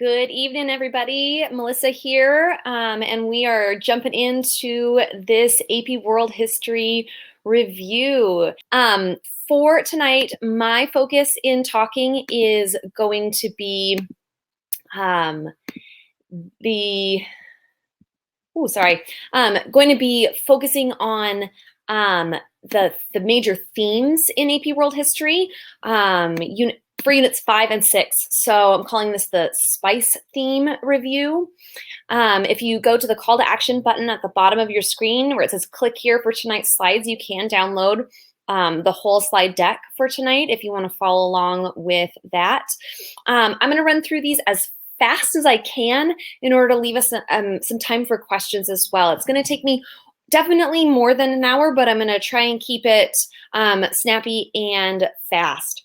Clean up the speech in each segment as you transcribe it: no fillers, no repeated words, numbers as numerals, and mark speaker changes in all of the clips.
Speaker 1: Good evening, everybody. Melissa here, and we are jumping into this AP World History review. For tonight, my focus in talking is going to be the going to be focusing on the major themes in AP World History for units 5 and 6. So I'm calling this the Spice Theme Review. If you go to the call to action button at the bottom of your screen where it says click here for tonight's slides, you can download the whole slide deck for tonight if you want to follow along with that. I'm going to run through these as fast as I can in order to leave us some time for questions as well. It's going to take me definitely more than an hour, but I'm going to try and keep it snappy and fast.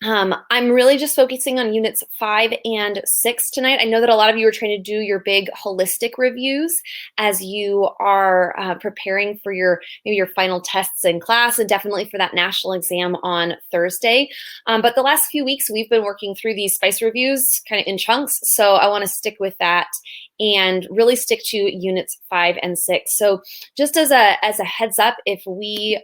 Speaker 1: I'm really just focusing on units 5 and 6 tonight. I know that a lot of you are trying to do your big holistic reviews as you are preparing for maybe your final tests in class, and definitely for that national exam on Thursday. But the last few weeks, we've been working through these spice reviews kind of in chunks. So I want to stick with that and really stick to units 5 and 6. So just as a heads up, if we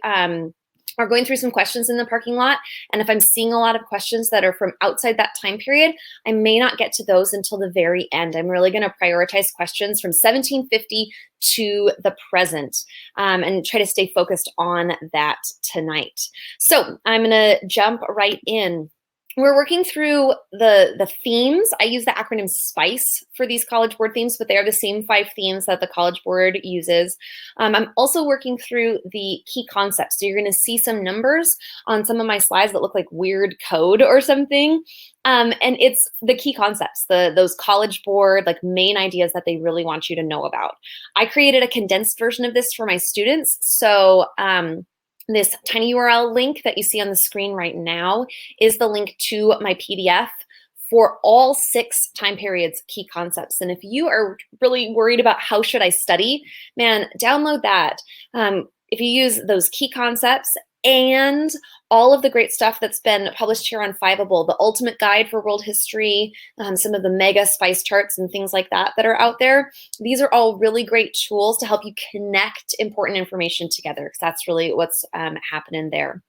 Speaker 1: are going through some questions in the parking lot, and if I'm seeing a lot of questions that are from outside that time period, I may not get to those until the very end. I'm really going to prioritize questions from 1750 to the present and try to stay focused on that tonight. So I'm going to jump right in. We're working through the themes. I use the acronym SPICE for these College Board themes, but they are the same 5 themes that the College Board uses. I'm also working through the key concepts. So you're going to see some numbers on some of my slides that look like weird code or something. And it's the key concepts, those College Board main ideas that they really want you to know about. I created a condensed version of this for my students. So this tiny URL link that you see on the screen right now is the link to my PDF for all 6 time periods, key concepts. And if you are really worried about how should I study, man, download that. If you use those key concepts and all of the great stuff that's been published here on Fiveable, the ultimate guide for world history, some of the mega spice charts and things like that are out there. These are all really great tools to help you connect important information together, because that's really what's happening there.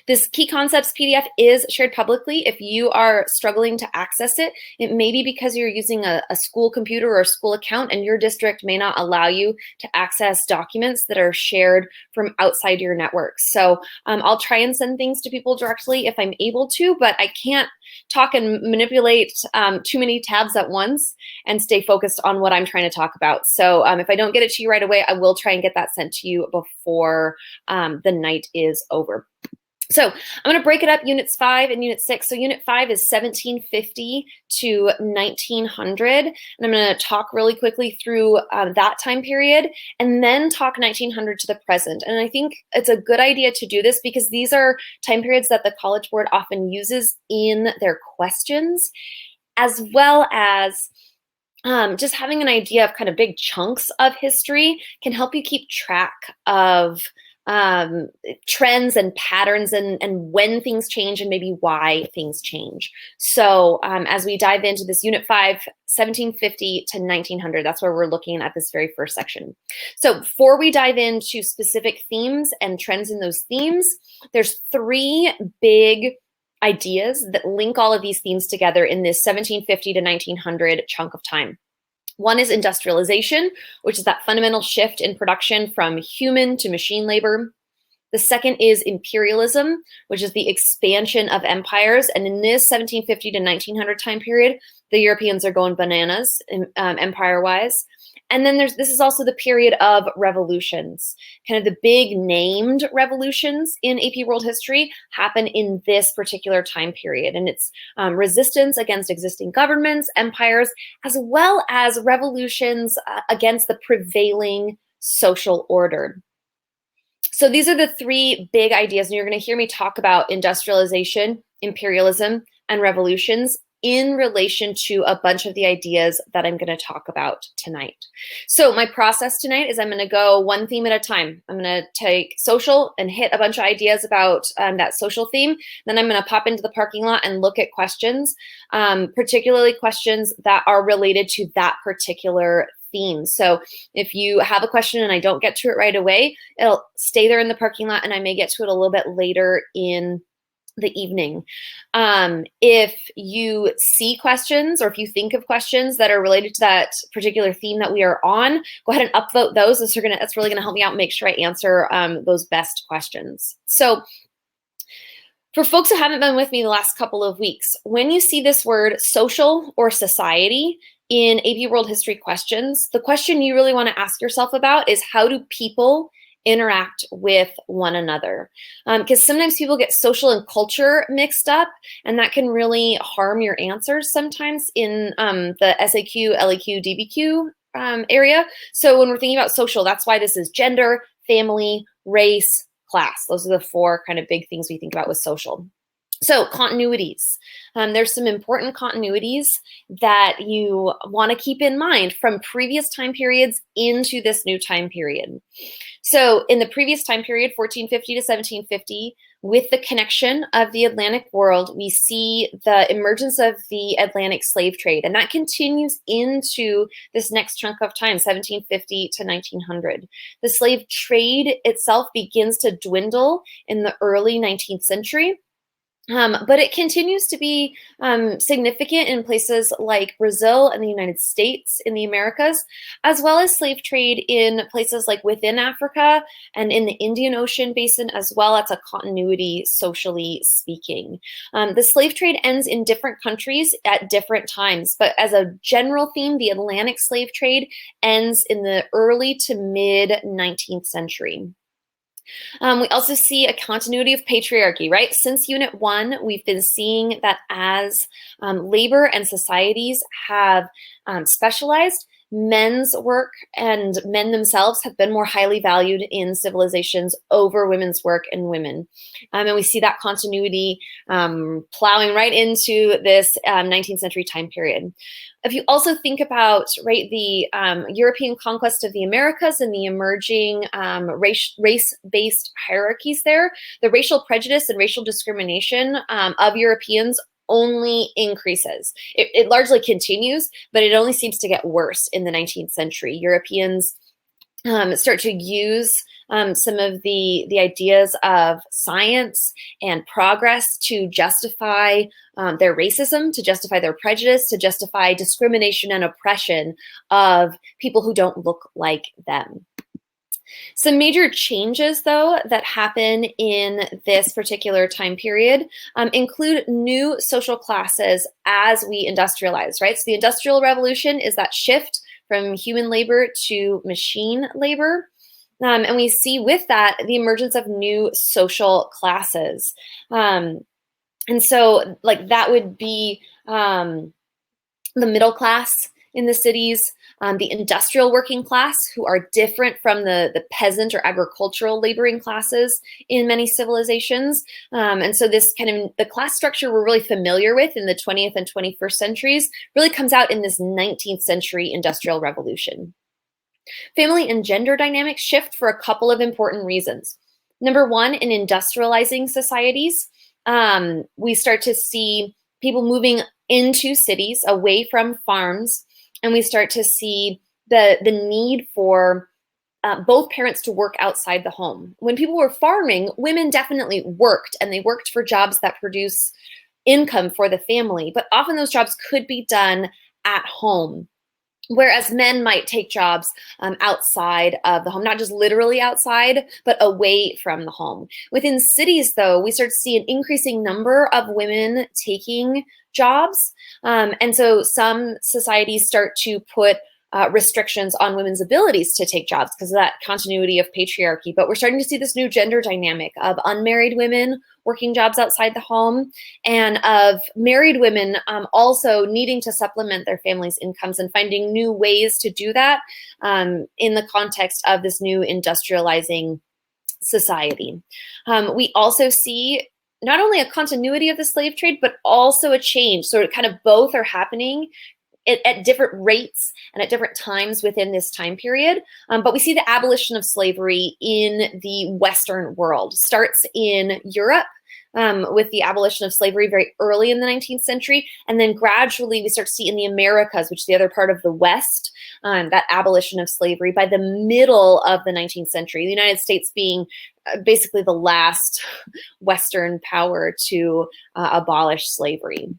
Speaker 1: This key concepts PDF is shared publicly. If you are struggling to access it, it may be because you're using a school computer or a school account and your district may not allow you to access documents that are shared from outside your network. So I'll try and send things to people directly if I'm able to, but I can't talk and manipulate too many tabs at once and stay focused on what I'm trying to talk about. So if I don't get it to you right away, I will try and get that sent to you before the night is over. So I'm going to break it up, units 5 and unit 6. So unit 5 is 1750 to 1900. And I'm going to talk really quickly through that time period and then talk 1900 to the present. And I think it's a good idea to do this because these are time periods that the College Board often uses in their questions, as well as just having an idea of kind of big chunks of history can help you keep track of trends and patterns and when things change and maybe why things change. So as we dive into this unit 5, 1750 to 1900, that's where we're looking at this very first section. So before we dive into specific themes and trends in those themes, there's 3 big ideas that link all of these themes together in this 1750 to 1900 chunk of time. One is industrialization, which is that fundamental shift in production from human to machine labor. The second is imperialism, which is the expansion of empires. And in this 1750 to 1900 time period, the Europeans are going bananas empire-wise. And then this is also the period of revolutions. Kind of the big named revolutions in AP World History happen in this particular time period. And it's resistance against existing governments, empires, as well as revolutions against the prevailing social order. So these are the 3 big ideas. And you're going to hear me talk about industrialization, imperialism, and revolutions in relation to a bunch of the ideas that I'm going to talk about tonight. So my process tonight is I'm going to go one theme at a time. I'm going to take social and hit a bunch of ideas about that social theme. Then I'm going to pop into the parking lot and look at questions, particularly questions that are related to that particular theme. So if you have a question and I don't get to it right away, it'll stay there in the parking lot and I may get to it a little bit later in the evening. If you see questions or if you think of questions that are related to that particular theme that we are on, go ahead and upvote those. That's really gonna help me out and make sure I answer those best questions. So for folks who haven't been with me the last couple of weeks, when you see this word social or society in AP World History questions, the question you really want to ask yourself about is, how do people interact with one another? Because sometimes people get social and culture mixed up, and that can really harm your answers sometimes in the SAQ, LAQ, DBQ area. So when we're thinking about social, that's why this is gender, family, race, class. Those are the four kind of big things we think about with social. So continuities. There's some important continuities that you want to keep in mind from previous time periods into this new time period. So in the previous time period, 1450 to 1750, with the connection of the Atlantic world, we see the emergence of the Atlantic slave trade, and that continues into this next chunk of time, 1750 to 1900. The slave trade itself begins to dwindle in the early 19th century. But it continues to be significant in places like Brazil and the United States in the Americas, as well as slave trade in places like within Africa and in the Indian Ocean basin as well. That's a continuity, socially speaking. The slave trade ends in different countries at different times, but as a general theme, the Atlantic slave trade ends in the early to mid 19th century. We also see a continuity of patriarchy, right? Since Unit 1, we've been seeing that as labor and societies have specialized, men's work and men themselves have been more highly valued in civilizations over women's work and women. And we see that continuity plowing right into this 19th century time period. If you also think about, right, the European conquest of the Americas and the emerging race-based hierarchies there, the racial prejudice and racial discrimination of Europeans only increases. It largely continues, but it only seems to get worse in the 19th century. Europeans start to use some of the ideas of science and progress to justify their racism, to justify their prejudice, to justify discrimination and oppression of people who don't look like them. Some major changes, though, that happen in this particular time period include new social classes as we industrialize, right? So the Industrial Revolution is that shift from human labor to machine labor. And we see with that the emergence of new social classes. And so like that would be the middle class in the cities, the industrial working class, who are different from the peasant or agricultural laboring classes in many civilizations. And so this kind of, the class structure we're really familiar with in the 20th and 21st centuries really comes out in this 19th century Industrial Revolution. Family and gender dynamics shift for a couple of important reasons. Number one, in industrializing societies, we start to see people moving into cities away from farms, and we start to see the need for both parents to work outside the home. When people were farming, women definitely worked, and they worked for jobs that produce income for the family, but often those jobs could be done at home. Whereas men might take jobs outside of the home, not just literally outside, but away from the home. Within cities, though, we start to see an increasing number of women taking jobs. And so some societies start to put restrictions on women's abilities to take jobs because of that continuity of patriarchy. But we're starting to see this new gender dynamic of unmarried women working jobs outside the home, and of married women also needing to supplement their family's incomes and finding new ways to do that in the context of this new industrializing society. We also see not only a continuity of the slave trade, but also a change. So kind of both are happening at different rates and at different times within this time period. But we see the abolition of slavery in the Western world. Starts in Europe with the abolition of slavery very early in the 19th century. And then gradually we start to see in the Americas, which is the other part of the West, that abolition of slavery by the middle of the 19th century, the United States being basically the last Western power to abolish slavery.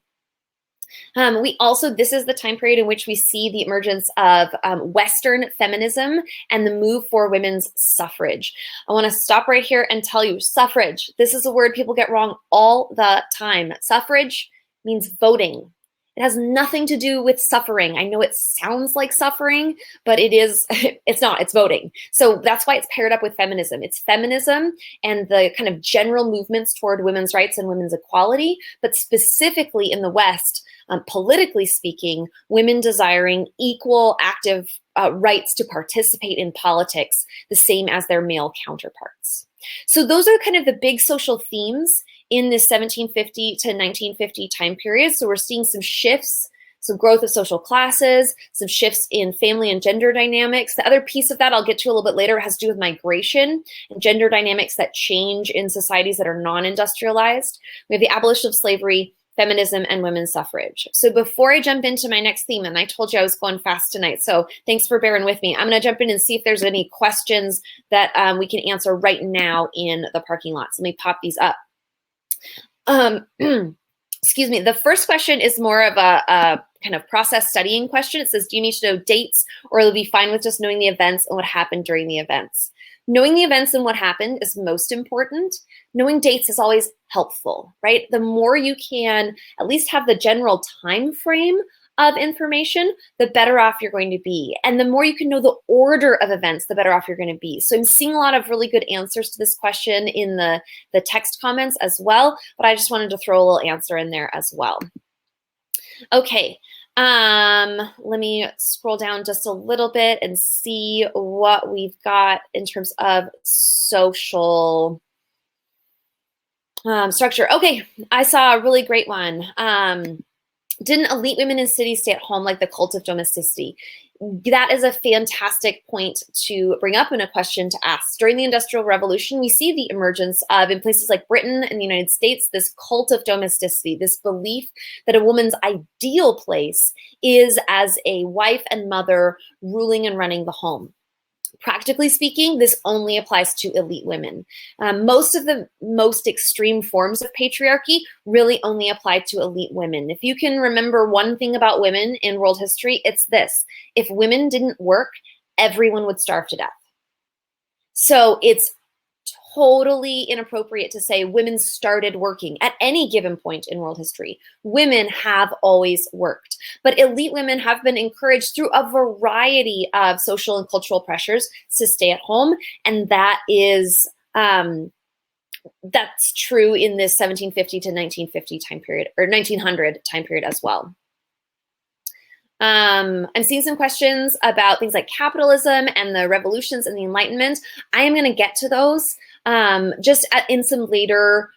Speaker 1: This is the time period in which we see the emergence of Western feminism and the move for women's suffrage. I want to stop right here and tell you, suffrage, this is a word people get wrong all the time. Suffrage means voting. It has nothing to do with suffering. I know it sounds like suffering, but it's not, it's voting. So that's why it's paired up with feminism. It's feminism and the kind of general movements toward women's rights and women's equality, but specifically in the West, politically speaking, women desiring equal active rights to participate in politics, the same as their male counterparts. So those are kind of the big social themes in this 1750 to 1950 time period. So we're seeing some shifts, some growth of social classes, some shifts in family and gender dynamics. The other piece of that I'll get to a little bit later has to do with migration and gender dynamics that change in societies that are non-industrialized. We have the abolition of slavery, feminism, and women's suffrage. So before I jump into my next theme, and I told you I was going fast tonight, so thanks for bearing with me. I'm going to jump in and see if there's any questions that we can answer right now in the parking lots. Let me pop these up. Excuse me. The first question is more of a kind of process studying question. It says, do you need to know dates, or it'll be fine with just knowing the events and what happened during the events? Knowing the events and what happened is most important. Knowing dates is always helpful, right? The more you can at least have the general time frame of information, the better off you're going to be. And the more you can know the order of events, the better off you're going to be. So I'm seeing a lot of really good answers to this question in the text comments as well, but I just wanted to throw a little answer in there as well. Okay. Let me scroll down just a little bit and see what we've got in terms of social structure. Okay, I saw a really great one. Didn't elite women in cities stay at home like the cult of domesticity? That is a fantastic point to bring up and a question to ask. During the Industrial Revolution, we see the emergence of, in places like Britain and the United States, this cult of domesticity, this belief that a woman's ideal place is as a wife and mother ruling and running the home. Practically speaking, this only applies to elite women. Most of the most extreme forms of patriarchy really only apply to elite women. If you can remember one thing about women in world history, it's this: if women didn't work, everyone would starve to death. So it's totally inappropriate to say women started working at any given point in world history. Women have always worked, but elite women have been encouraged through a variety of social and cultural pressures to stay at home. And that is, that's true in this 1750 to 1950 time period, or 1900 time period as well. I'm seeing some questions about things like capitalism and the revolutions and the Enlightenment. I am going to get to those in some later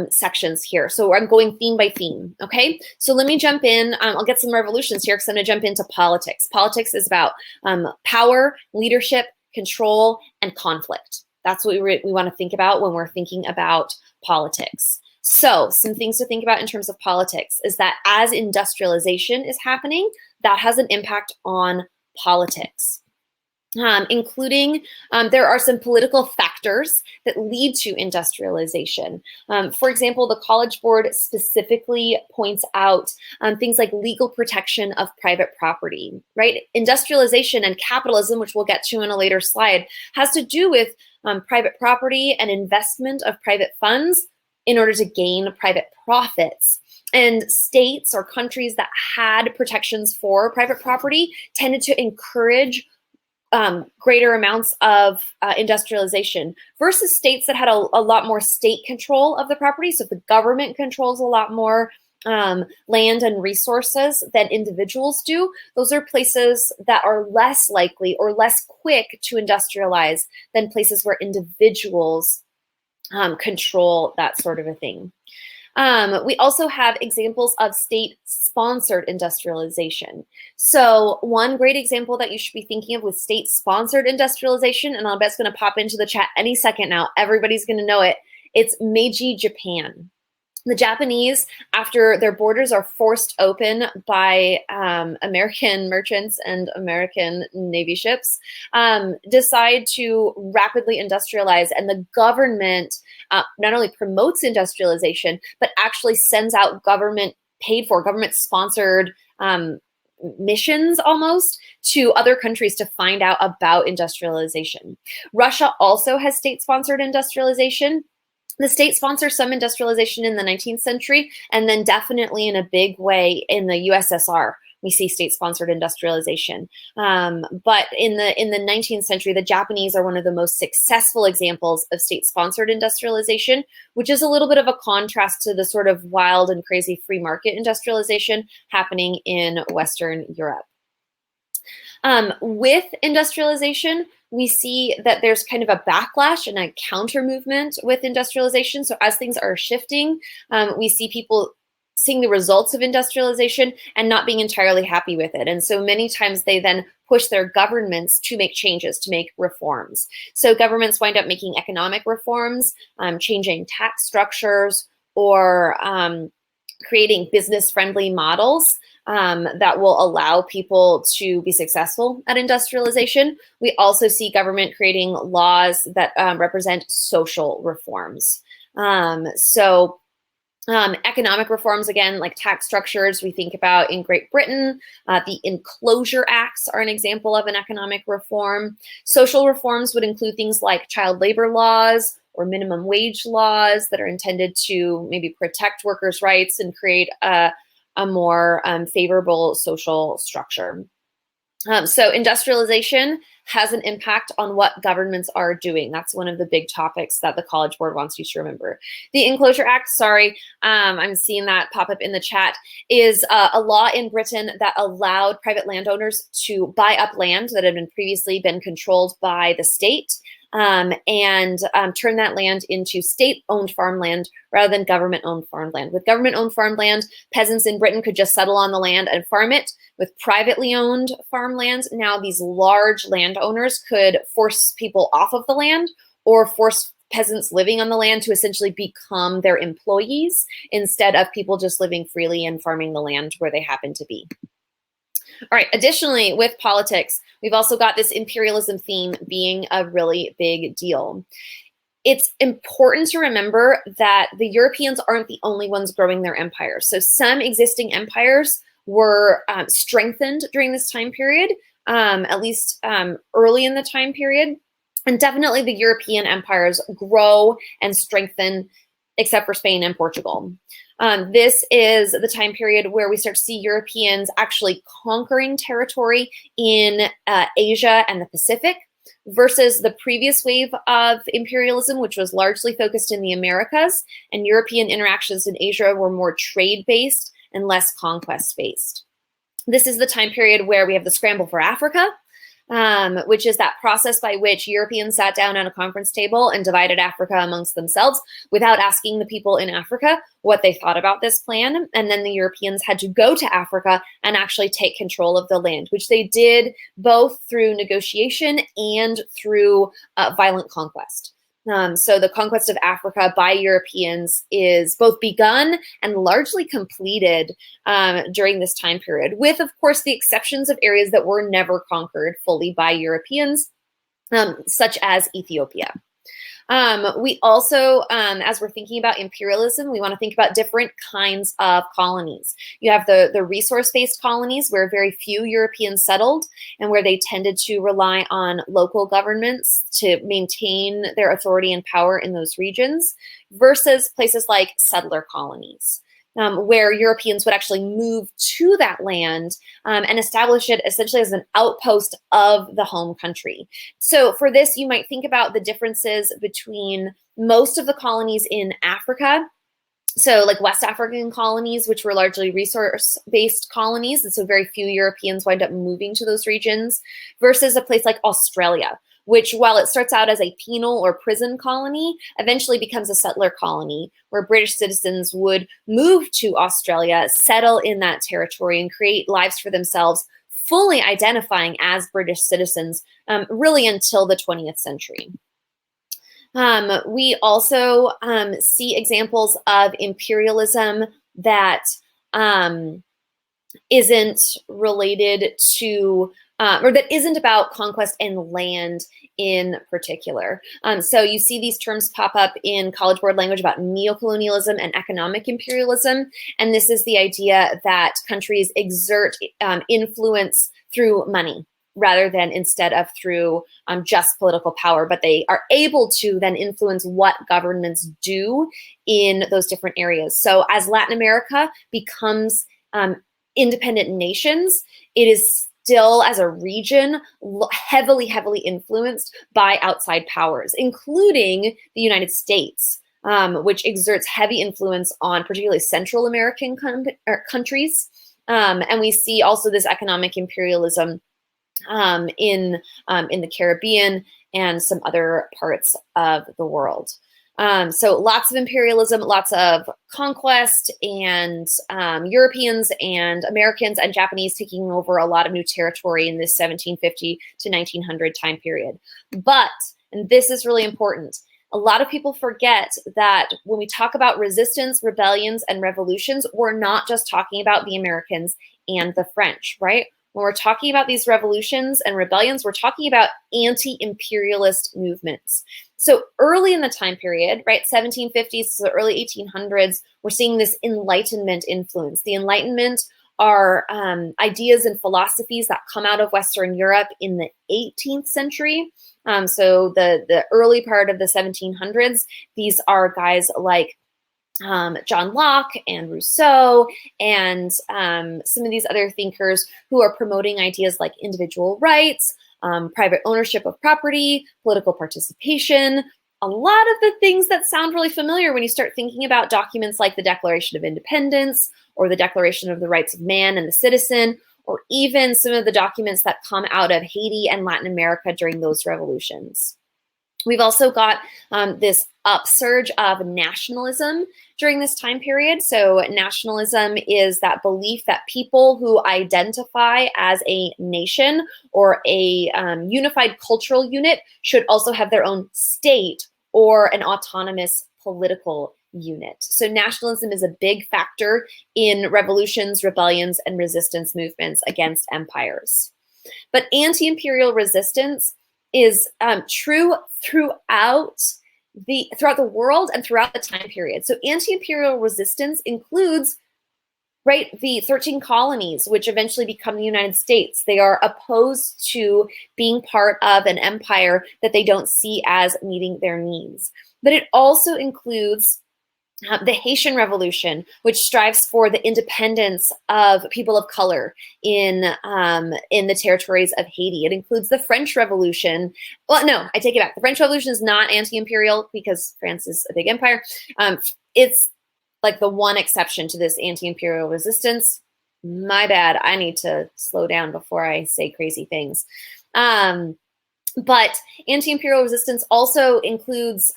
Speaker 1: sections here. So I'm going theme by theme, okay? So let me jump in. I'll get some revolutions here because I'm going to jump into politics. Politics is about power, leadership, control, and conflict. That's what we want to think about when we're thinking about politics. So some things to think about in terms of politics is that as industrialization is happening, that has an impact on politics, including there are some political factors that lead to industrialization. For example, the College Board specifically points out things like legal protection of private property, right? Industrialization and capitalism, which we'll get to in a later slide, has to do with private property and investment of private funds in order to gain private profits. And states or countries that had protections for private property tended to encourage greater amounts of industrialization versus states that had a lot more state control of the property. So the government controls a lot more land and resources than individuals do. Those are places that are less likely or less quick to industrialize than places where individuals control that sort of a thing. We also have examples of state-sponsored industrialization. So one great example that you should be thinking of with state-sponsored industrialization, and I'll bet it's going to pop into the chat any second now, everybody's going to know it, it's Meiji Japan. The Japanese, after their borders are forced open by American merchants and American Navy ships, decide to rapidly industrialize, and the government not only promotes industrialization, but actually sends out government-paid for, government-sponsored missions almost to other countries to find out about industrialization. Russia also has state-sponsored industrialization. The state sponsors some industrialization in the 19th century, and then definitely in a big way in the USSR, we see state-sponsored industrialization. But in the 19th century, the Japanese are one of the most successful examples of state-sponsored industrialization, which is a little bit of a contrast to the sort of wild and crazy free market industrialization happening in Western Europe. With industrialization, we see that there's kind of a backlash and a counter movement with industrialization. So as things are shifting, we see people seeing the results of industrialization and not being entirely happy with it. And so many times they then push their governments to make changes, to make reforms. So governments wind up making economic reforms, changing tax structures, or creating business-friendly models that will allow people to be successful at industrialization. We also see government creating laws that represent social reforms. Economic reforms, again, like tax structures, we think about in Great Britain. The Enclosure Acts are an example of an economic reform. Social reforms would include things like child labor laws or minimum wage laws that are intended to maybe protect workers' rights and create a more favorable social structure. So industrialization has an impact on what governments are doing. That's one of the big topics that the College Board wants you to remember. The Enclosure Act, sorry, I'm seeing that pop up in the chat, is a law in Britain that allowed private landowners to buy up land that had previously been controlled by the state, and turn that land into state-owned farmland rather than government-owned farmland. With government-owned farmland, peasants in Britain could just settle on the land and farm it. With privately owned farmland, now these large landowners could force people off of the land or force peasants living on the land to essentially become their employees instead of people just living freely and farming the land where they happen to be. All right, additionally, with politics, we've also got this imperialism theme being a really big deal. It's important to remember that the Europeans aren't the only ones growing their empires. So some existing empires were strengthened during this time period, at least early in the time period. And definitely the European empires grow and strengthen, except for Spain and Portugal. This is the time period where we start to see Europeans actually conquering territory in Asia and the Pacific versus the previous wave of imperialism, which was largely focused in the Americas, and European interactions in Asia were more trade-based and less conquest-based. This is the time period where we have the scramble for Africa, which is that process by which Europeans sat down at a conference table and divided Africa amongst themselves without asking the people in Africa what they thought about this plan. And then the Europeans had to go to Africa and actually take control of the land, which they did both through negotiation and through violent conquest. So the conquest of Africa by Europeans is both begun and largely completed during this time period, with, of course, the exceptions of areas that were never conquered fully by Europeans, such as Ethiopia. We also, as we're thinking about imperialism, we want to think about different kinds of colonies. You have the resource-based colonies where very few Europeans settled and where they tended to rely on local governments to maintain their authority and power in those regions, versus places like settler colonies. Where Europeans would actually move to that land and establish it essentially as an outpost of the home country. So for this, you might think about the differences between most of the colonies in Africa. So like West African colonies, which were largely resource-based colonies, and so very few Europeans wind up moving to those regions, versus a place like Australia, which, while it starts out as a penal or prison colony, eventually becomes a settler colony where British citizens would move to Australia, settle in that territory, and create lives for themselves, fully identifying as British citizens, really until the 20th century. We also see examples of imperialism that isn't related to, or that isn't about conquest and land in particular. So you see these terms pop up in College Board language about neocolonialism and economic imperialism. And this is the idea that countries exert influence through money rather than instead of through just political power, but they are able to then influence what governments do in those different areas. So as Latin America becomes independent nations, it is still, as a region, heavily influenced by outside powers, including the United States, which exerts heavy influence on particularly Central American countries. And we see also this economic imperialism in the Caribbean and some other parts of the world. So lots of imperialism, lots of conquest, and Europeans and Americans and Japanese taking over a lot of new territory in this 1750 to 1900 time period. But, and this is really important, a lot of people forget that when we talk about resistance, rebellions, and revolutions, we're not just talking about the Americans and the French, right? When we're talking about these revolutions and rebellions, we're talking about anti-imperialist movements. So early in the time period, right, 1750s to the early 1800s, we're seeing this Enlightenment influence. The Enlightenment are ideas and philosophies that come out of Western Europe in the 18th century. So the early part of the 1700s, these are guys like John Locke and Rousseau and some of these other thinkers who are promoting ideas like individual rights, private ownership of property, political participation, a lot of the things that sound really familiar when you start thinking about documents like the Declaration of Independence or the Declaration of the Rights of Man and the Citizen, or even some of the documents that come out of Haiti and Latin America during those revolutions. We've also got this upsurge of nationalism during this time period. So nationalism is that belief that people who identify as a nation or a unified cultural unit should also have their own state or an autonomous political unit. So nationalism is a big factor in revolutions, rebellions, and resistance movements against empires. But anti-imperial resistance is true throughout the world and throughout the time period. So anti-imperial resistance includes, right, the 13 colonies, which eventually become the United States. They are opposed to being part of an empire that they don't see as meeting their needs. But it also includes the Haitian Revolution, which strives for the independence of people of color in the territories of Haiti. It includes the French Revolution. Well, no, I take it back. The French Revolution is not anti-imperial because France is a big empire. It's like the one exception to this anti-imperial resistance. My bad. I need to slow down before I say crazy things. But anti-imperial resistance also includes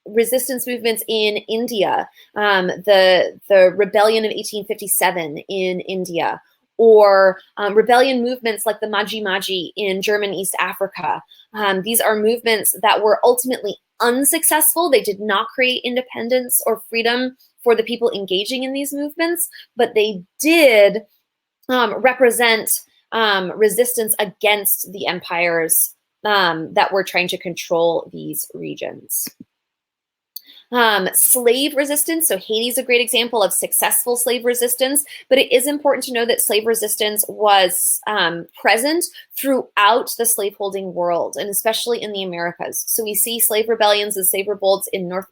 Speaker 1: resistance movements in India, the rebellion of 1857 in India, or rebellion movements like the Maji Maji in German East Africa. These are movements that were ultimately unsuccessful. They did not create independence or freedom for the people engaging in these movements, but they did represent resistance against the empires that were trying to control these regions. Slave resistance. So Haiti is a great example of successful slave resistance, but it is important to know that slave resistance was present throughout the slaveholding world, and especially in the Americas. So we see slave rebellions and slave revolts in North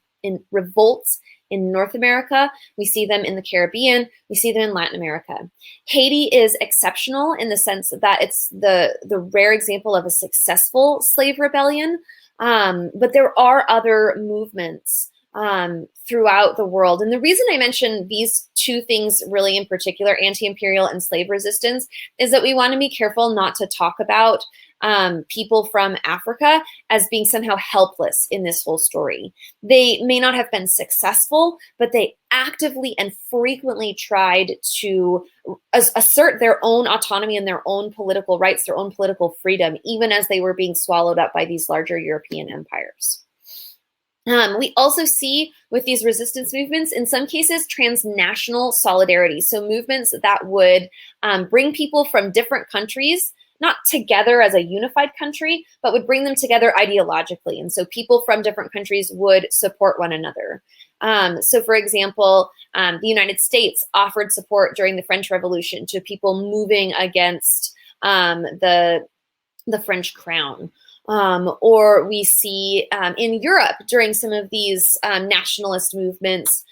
Speaker 1: America. We see them in the Caribbean. We see them in Latin America. Haiti is exceptional in the sense that it's the rare example of a successful slave rebellion, but there are other movements throughout the world. And the reason I mention these two things really in particular, anti-imperial and slave resistance, is that we want to be careful not to talk about people from Africa as being somehow helpless in this whole story. They may not have been successful, but they actively and frequently tried to assert their own autonomy and their own political rights, their own political freedom, even as they were being swallowed up by these larger European empires. We also see with these resistance movements, in some cases, transnational solidarity. So movements that would bring people from different countries, not together as a unified country, but would bring them together ideologically. And so people from different countries would support one another. So for example, the United States offered support during the French Revolution to people moving against the French crown. Or we see in Europe during some of these nationalist movements,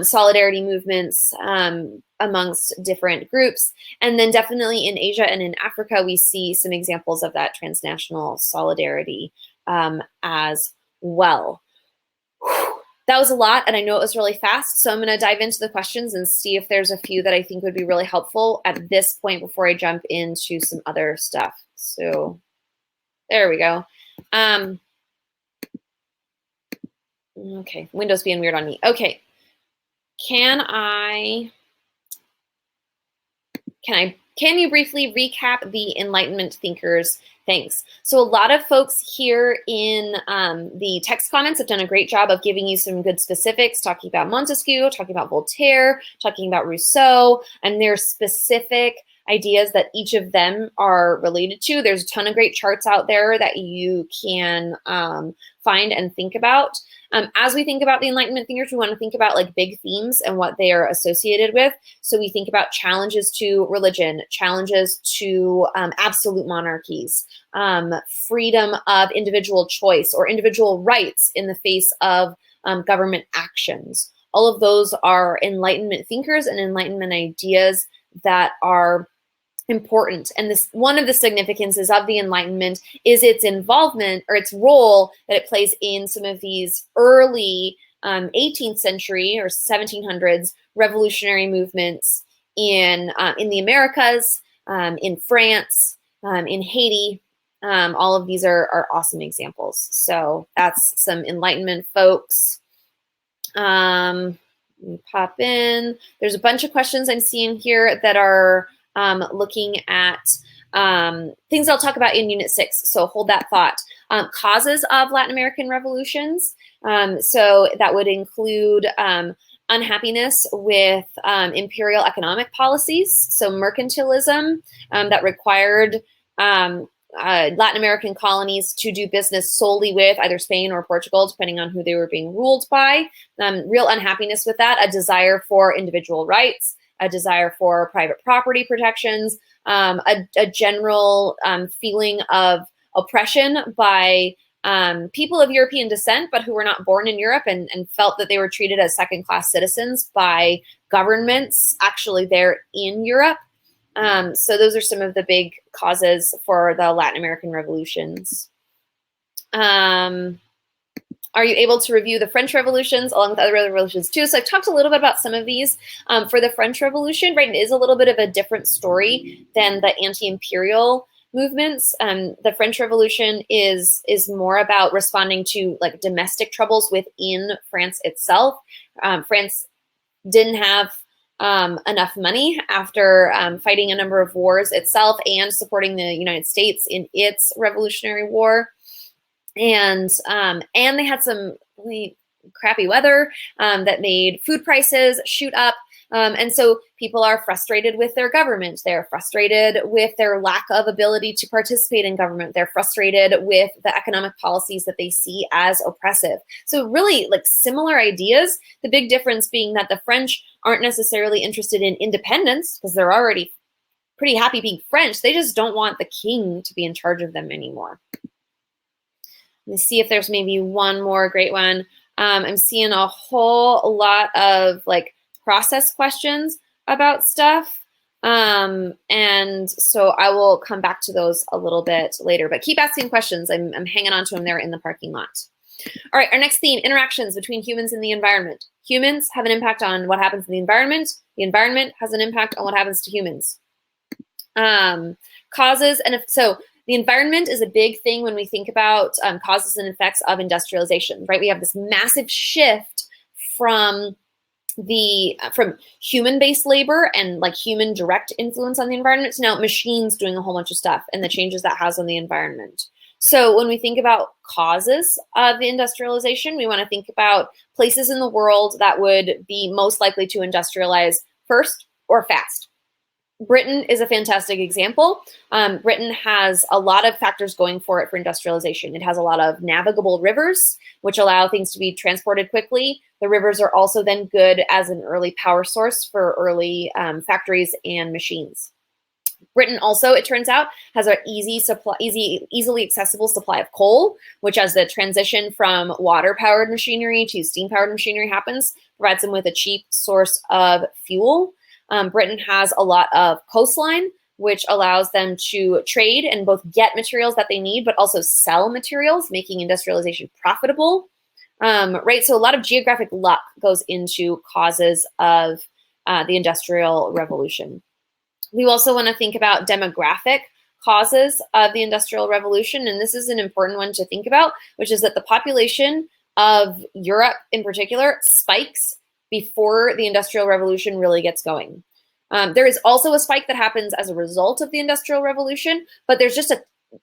Speaker 1: solidarity movements amongst different groups. And then definitely in Asia and in Africa, we see some examples of that transnational solidarity as well. That was a lot, and I know it was really fast, so I'm going to dive into the questions and see if there's a few that I think would be really helpful at this point before I jump into some other stuff. So there we go. Okay, Windows being weird on me. Okay, can you briefly recap the Enlightenment thinkers? Thanks. So a lot of folks here in the text comments have done a great job of giving you some good specifics, talking about Montesquieu, talking about Voltaire, talking about Rousseau, and their specific ideas that each of them are related to. There's a ton of great charts out there that you can find and think about. As we think about the Enlightenment thinkers, we want to think about like big themes and what they are associated with. So we think about challenges to religion, challenges to absolute monarchies, freedom of individual choice or individual rights in the face of government actions. All of those are Enlightenment thinkers and Enlightenment ideas that are important. And this, one of the significances of the Enlightenment is its involvement or its role that it plays in some of these early 18th century or 1700s revolutionary movements in the Americas, in France, in Haiti. All of these are awesome examples. So that's some Enlightenment folks. Let me pop in. There's a bunch of questions I'm seeing here that are looking at things I'll talk about in Unit 6, so hold that thought. Causes of Latin American revolutions. So that would include unhappiness with imperial economic policies, so mercantilism that required Latin American colonies to do business solely with either Spain or Portugal, depending on who they were being ruled by. Real unhappiness with that, a desire for individual rights, a desire for private property protections, a general feeling of oppression by people of European descent, but who were not born in Europe and felt that they were treated as second-class citizens by governments actually there in Europe. So those are some of the big causes for the Latin American revolutions. Are you able to review the French revolutions along with other revolutions too? So I've talked a little bit about some of these. For the French Revolution, right, it is a little bit of a different story than the anti-imperial movements. The French Revolution is more about responding to like domestic troubles within France itself. France didn't have enough money after fighting a number of wars itself and supporting the United States in its Revolutionary War. And they had some really crappy weather that made food prices shoot up. And so people are frustrated with their government. They're frustrated with their lack of ability to participate in government. They're frustrated with the economic policies that they see as oppressive. So really like similar ideas, the big difference being that the French aren't necessarily interested in independence because they're already pretty happy being French. They just don't want the king to be in charge of them anymore. Let me see if there's maybe one more great one. I'm seeing a whole lot of like process questions about stuff. And so I will come back to those a little bit later, but keep asking questions. I'm hanging on to them there in the parking lot. All right, our next theme, interactions between humans and the environment. Humans have an impact on what happens in the environment. The environment has an impact on what happens to humans. Causes, and so The environment is a big thing when we think about causes and effects of industrialization, right? We have this massive shift from human-based labor and like human direct influence on the environment to now machines doing a whole bunch of stuff and the changes that has on the environment. So when we think about causes of the industrialization, we want to think about places in the world that would be most likely to industrialize first or fast. Britain is a fantastic example. Britain has a lot of factors going for it for industrialization. It has a lot of navigable rivers, which allow things to be transported quickly. The rivers are also then good as an early power source for early factories and machines. Britain also, it turns out, has an easily accessible supply of coal, which as the transition from water-powered machinery to steam-powered machinery happens, provides them with a cheap source of fuel. Britain has a lot of coastline, which allows them to trade and both get materials that they need, but also sell materials, making industrialization profitable. Right, so a lot of geographic luck goes into causes of the Industrial Revolution. We also want to think about demographic causes of the Industrial Revolution, and this is an important one to think about, which is that the population of Europe in particular spikes before the Industrial Revolution really gets going. There is also a spike that happens as a result of the Industrial Revolution, but there's just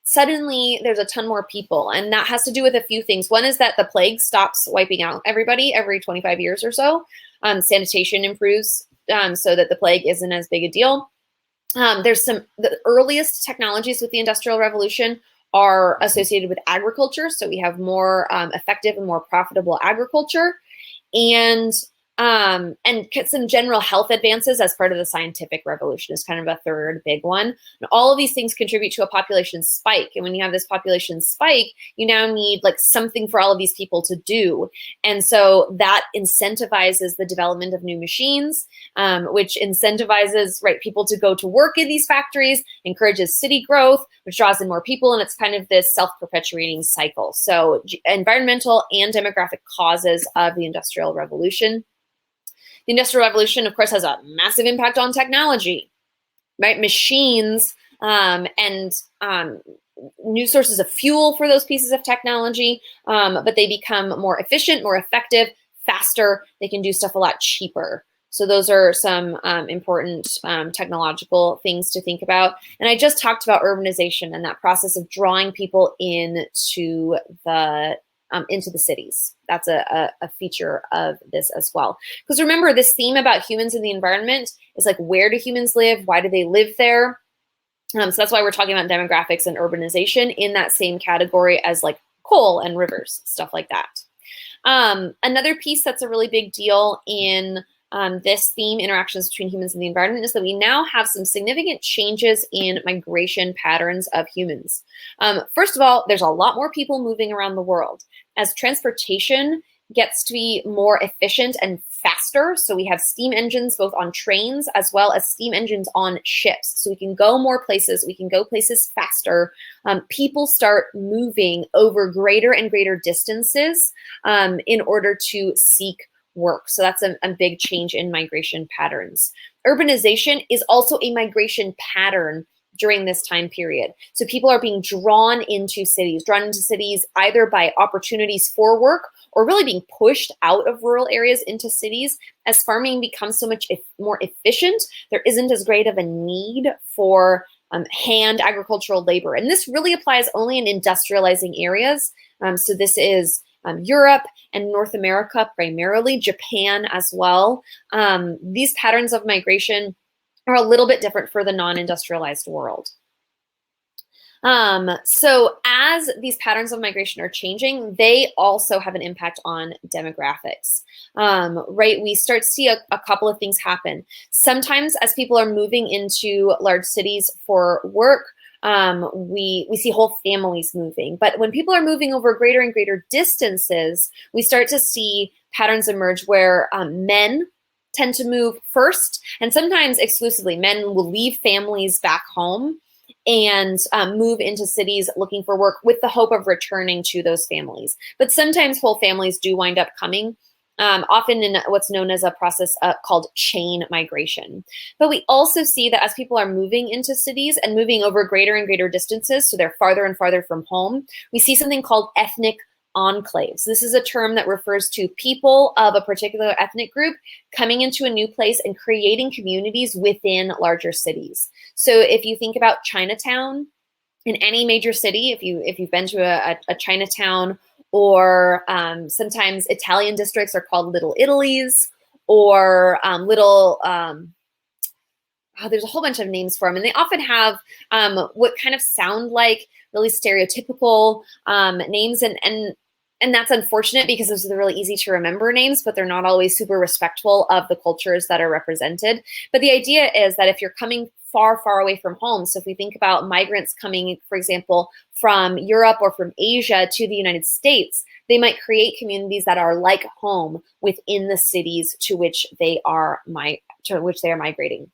Speaker 1: suddenly there's a ton more people, and that has to do with a few things. One is that the plague stops wiping out everybody every 25 years or so. Sanitation improves so that the plague isn't as big a deal. The earliest technologies with the Industrial Revolution are associated with agriculture, so we have more effective and more profitable agriculture, and some general health advances as part of the scientific revolution is kind of a third big one. And all of these things contribute to a population spike. And when you have this population spike, you now need like something for all of these people to do. And so that incentivizes the development of new machines, which incentivizes people to go to work in these factories, encourages city growth, which draws in more people. And it's kind of this self-perpetuating cycle. So environmental and demographic causes of the Industrial Revolution. The Industrial Revolution, of course, has a massive impact on technology, right? Machines and new sources of fuel for those pieces of technology, but they become more efficient, more effective, faster. They can do stuff a lot cheaper. So those are some important technological things to think about. And I just talked about urbanization and that process of drawing people into the cities. That's a feature of this as well. Because remember, this theme about humans and the environment is like, where do humans live? Why do they live there? So that's why we're talking about demographics and urbanization in that same category as like coal and rivers, stuff like that. Another piece that's a really big deal in this theme, interactions between humans and the environment, is that we now have some significant changes in migration patterns of humans. First of all, there's a lot more people moving around the world. As transportation gets to be more efficient and faster, so we have steam engines both on trains as well as steam engines on ships. So we can go more places, we can go places faster. People start moving over greater and greater distances in order to seek work. So that's a big change in migration patterns. Urbanization is also a migration pattern during this time period. So people are being drawn into cities either by opportunities for work or really being pushed out of rural areas into cities. As farming becomes so much more efficient, there isn't as great of a need for hand agricultural labor. And this really applies only in industrializing areas. So this is Europe and North America primarily, Japan as well. These patterns of migration are a little bit different for the non-industrialized world. So as these patterns of migration are changing, they also have an impact on demographics, right? We start to see a couple of things happen. Sometimes as people are moving into large cities for work, we see whole families moving. But when people are moving over greater and greater distances, we start to see patterns emerge where men tend to move first, and sometimes exclusively. Men will leave families back home and move into cities looking for work with the hope of returning to those families. But sometimes whole families do wind up coming. often in what's known as a process called chain migration. But we also see that as people are moving into cities and moving over greater and greater distances, so they're farther and farther from home, we see something called ethnic enclaves. This is a term that refers to people of a particular ethnic group coming into a new place and creating communities within larger cities. So if you think about Chinatown in any major city, if you've been to a Chinatown, or sometimes Italian districts are called Little Italies, or there's a whole bunch of names for them, and they often have what kind of sound like really stereotypical names, and that's unfortunate because those are the really easy to remember names, but they're not always super respectful of the cultures that are represented. But the idea is that if you're coming far, far away from home, so if we think about migrants coming, for example, from Europe or from Asia to the United States, they might create communities that are like home within the cities to which they are migrating.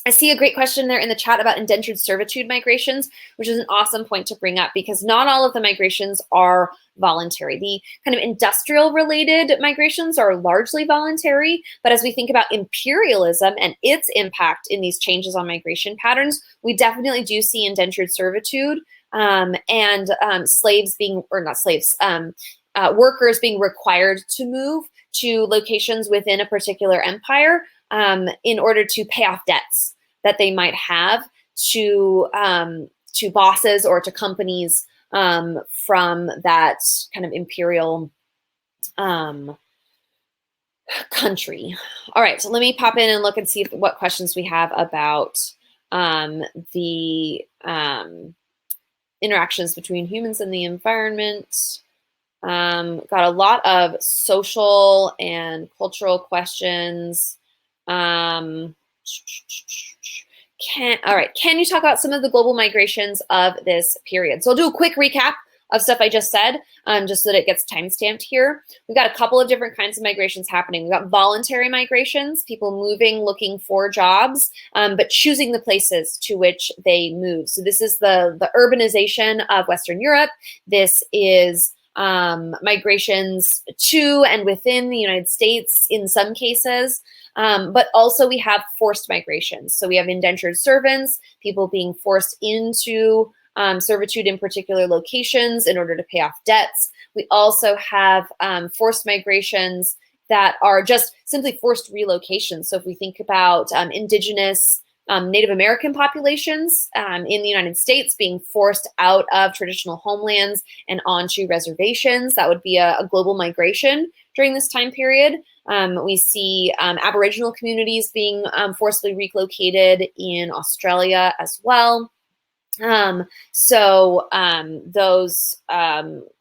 Speaker 1: I see a great question there in the chat about indentured servitude migrations, which is an awesome point to bring up because not all of the migrations are voluntary. The kind of industrial related migrations are largely voluntary, but as we think about imperialism and its impact in these changes on migration patterns, we definitely do see indentured servitude and slaves being, or not slaves, workers being required to move to locations within a particular empire in order to pay off debts that they might have to bosses or to companies from that kind of imperial country. All right, so let me pop in and look and see what questions we have about the interactions between humans and the environment. Got a lot of social and cultural questions. All right, can you talk about some of the global migrations of this period? So I'll do a quick recap of stuff I just said, just so that it gets time-stamped here. We've got a couple of different kinds of migrations happening. We've got voluntary migrations, people moving, looking for jobs, but choosing the places to which they move. So this is the urbanization of Western Europe. This is migrations to and within the United States in some cases. But also we have forced migrations. So we have indentured servants, people being forced into servitude in particular locations in order to pay off debts. We also have forced migrations that are just simply forced relocations. So if we think about indigenous Native American populations in the United States being forced out of traditional homelands and onto reservations, that would be a global migration during this time period. We see Aboriginal communities being forcibly relocated in Australia as well. Those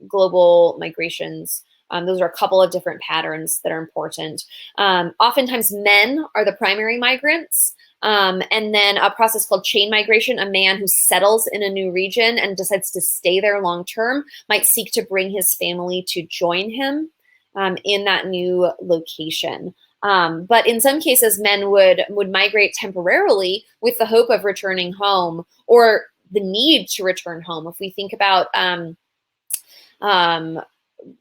Speaker 1: global migrations, those are a couple of different patterns that are important. Oftentimes men are the primary migrants. And then a process called chain migration, a man who settles in a new region and decides to stay there long term might seek to bring his family to join him in that new location. But in some cases, men would migrate temporarily with the hope of returning home or the need to return home. If we think about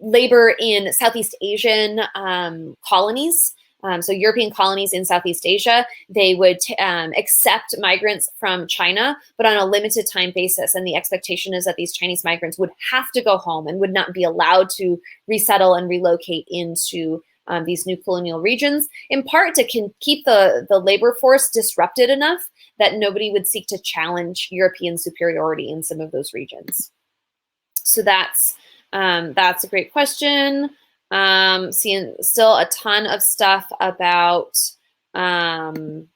Speaker 1: labor in Southeast Asian colonies, so European colonies in Southeast Asia, they would accept migrants from China, but on a limited time basis. And the expectation is that these Chinese migrants would have to go home and would not be allowed to resettle and relocate into these new colonial regions, in part to keep the labor force disrupted enough that nobody would seek to challenge European superiority in some of those regions. So that's a great question. Seeing still a ton of stuff about time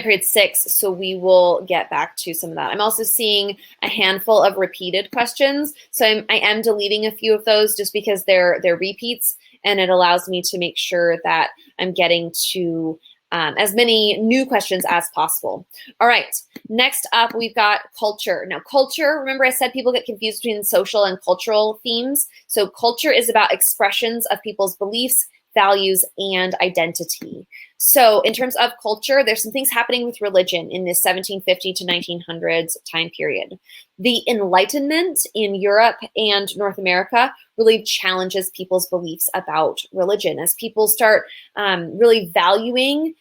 Speaker 1: period 6, so we will get back to some of that. I'm also seeing a handful of repeated questions, so I am deleting a few of those just because they're repeats, and it allows me to make sure that I'm getting to as many new questions as possible. All right, next up we've got culture. Now culture, remember I said people get confused between social and cultural themes. So culture is about expressions of people's beliefs, values, and identity. So in terms of culture, there's some things happening with religion in this 1750 to 1900s time period. The Enlightenment in Europe and North America really challenges people's beliefs about religion as people start really valuing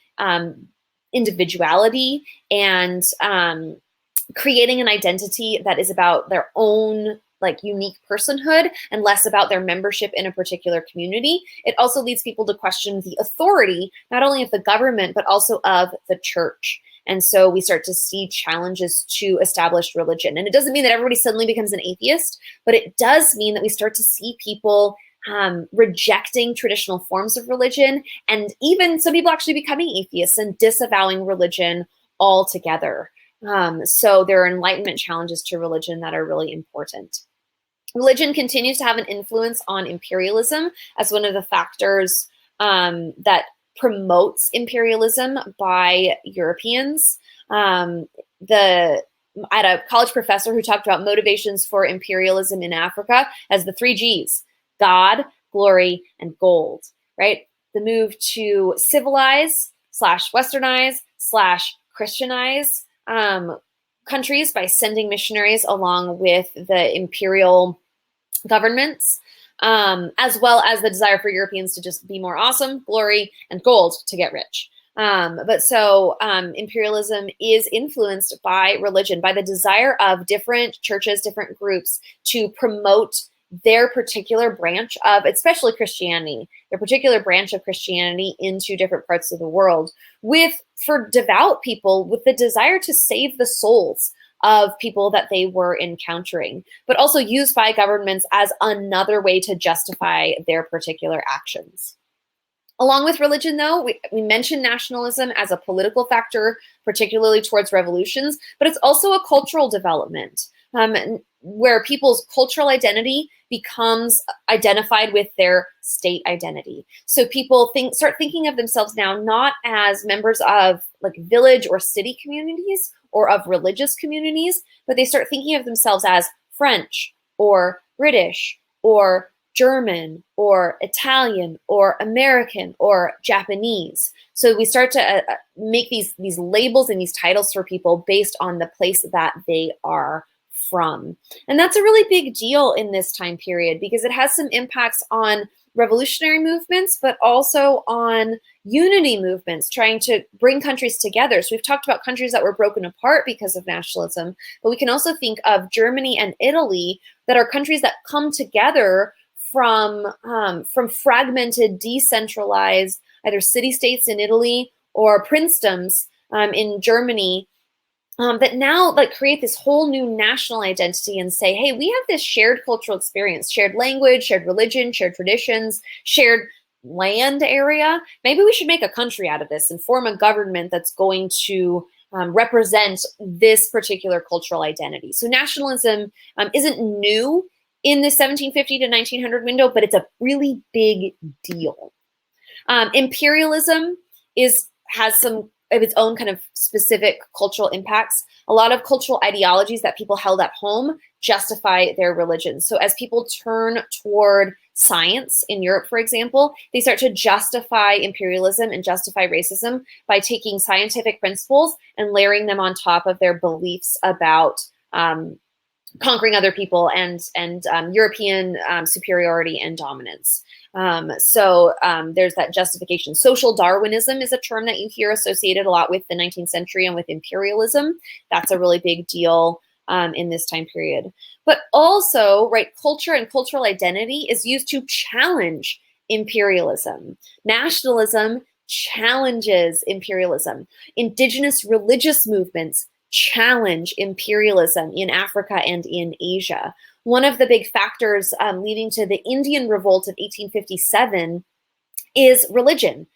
Speaker 1: individuality and creating an identity that is about their own like unique personhood and less about their membership in a particular community. It also leads people to question the authority, not only of the government, but also of the church. And so we start to see challenges to established religion. And it doesn't mean that everybody suddenly becomes an atheist, but it does mean that we start to see people rejecting traditional forms of religion, and even some people actually becoming atheists and disavowing religion altogether. So there are Enlightenment challenges to religion that are really important. Religion continues to have an influence on imperialism as one of the factors that promotes imperialism by Europeans. I had a college professor who talked about motivations for imperialism in Africa as the 3 Gs: God, glory, and gold, right? The move to civilize / westernize / Christianize countries by sending missionaries along with the imperial governments, as well as the desire for Europeans to just be more awesome, glory, and gold to get rich. So imperialism is influenced by religion, by the desire of different churches, different groups to promote their particular branch of, especially Christianity, their particular branch of Christianity into different parts of the world, for devout people, with the desire to save the souls of people that they were encountering, but also used by governments as another way to justify their particular actions. Along with religion, though, we mentioned nationalism as a political factor, particularly towards revolutions, but it's also a cultural development where people's cultural identity becomes identified with their state identity. So people start thinking of themselves now not as members of like village or city communities or of religious communities, but they start thinking of themselves as French or British or German or Italian or American or Japanese. So we start to make these labels and these titles for people based on the place that they are from. And that's a really big deal in this time period because it has some impacts on revolutionary movements, but also on unity movements, trying to bring countries together. So we've talked about countries that were broken apart because of nationalism, but we can also think of Germany and Italy that are countries that come together from fragmented, decentralized, either city-states in Italy or princedoms in Germany, that now like create this whole new national identity and say, hey, we have this shared cultural experience, shared language, shared religion, shared traditions, shared land area. Maybe we should make a country out of this and form a government that's going to represent this particular cultural identity. So nationalism isn't new in the 1750 to 1900 window, but it's a really big deal. Imperialism has some of its own kind of specific cultural impacts. A lot of cultural ideologies that people held at home justify their religion. So as people turn toward science in Europe, for example, they start to justify imperialism and justify racism by taking scientific principles and layering them on top of their beliefs about conquering other people and European superiority and dominance. So there's that justification. Social Darwinism is a term that you hear associated a lot with the 19th century and with imperialism. That's a really big deal in this time period. But also, right, culture and cultural identity is used to challenge imperialism. Nationalism challenges imperialism. Indigenous religious movements challenge imperialism in Africa and in Asia. One of the big factors leading to the Indian Revolt of 1857 is religion.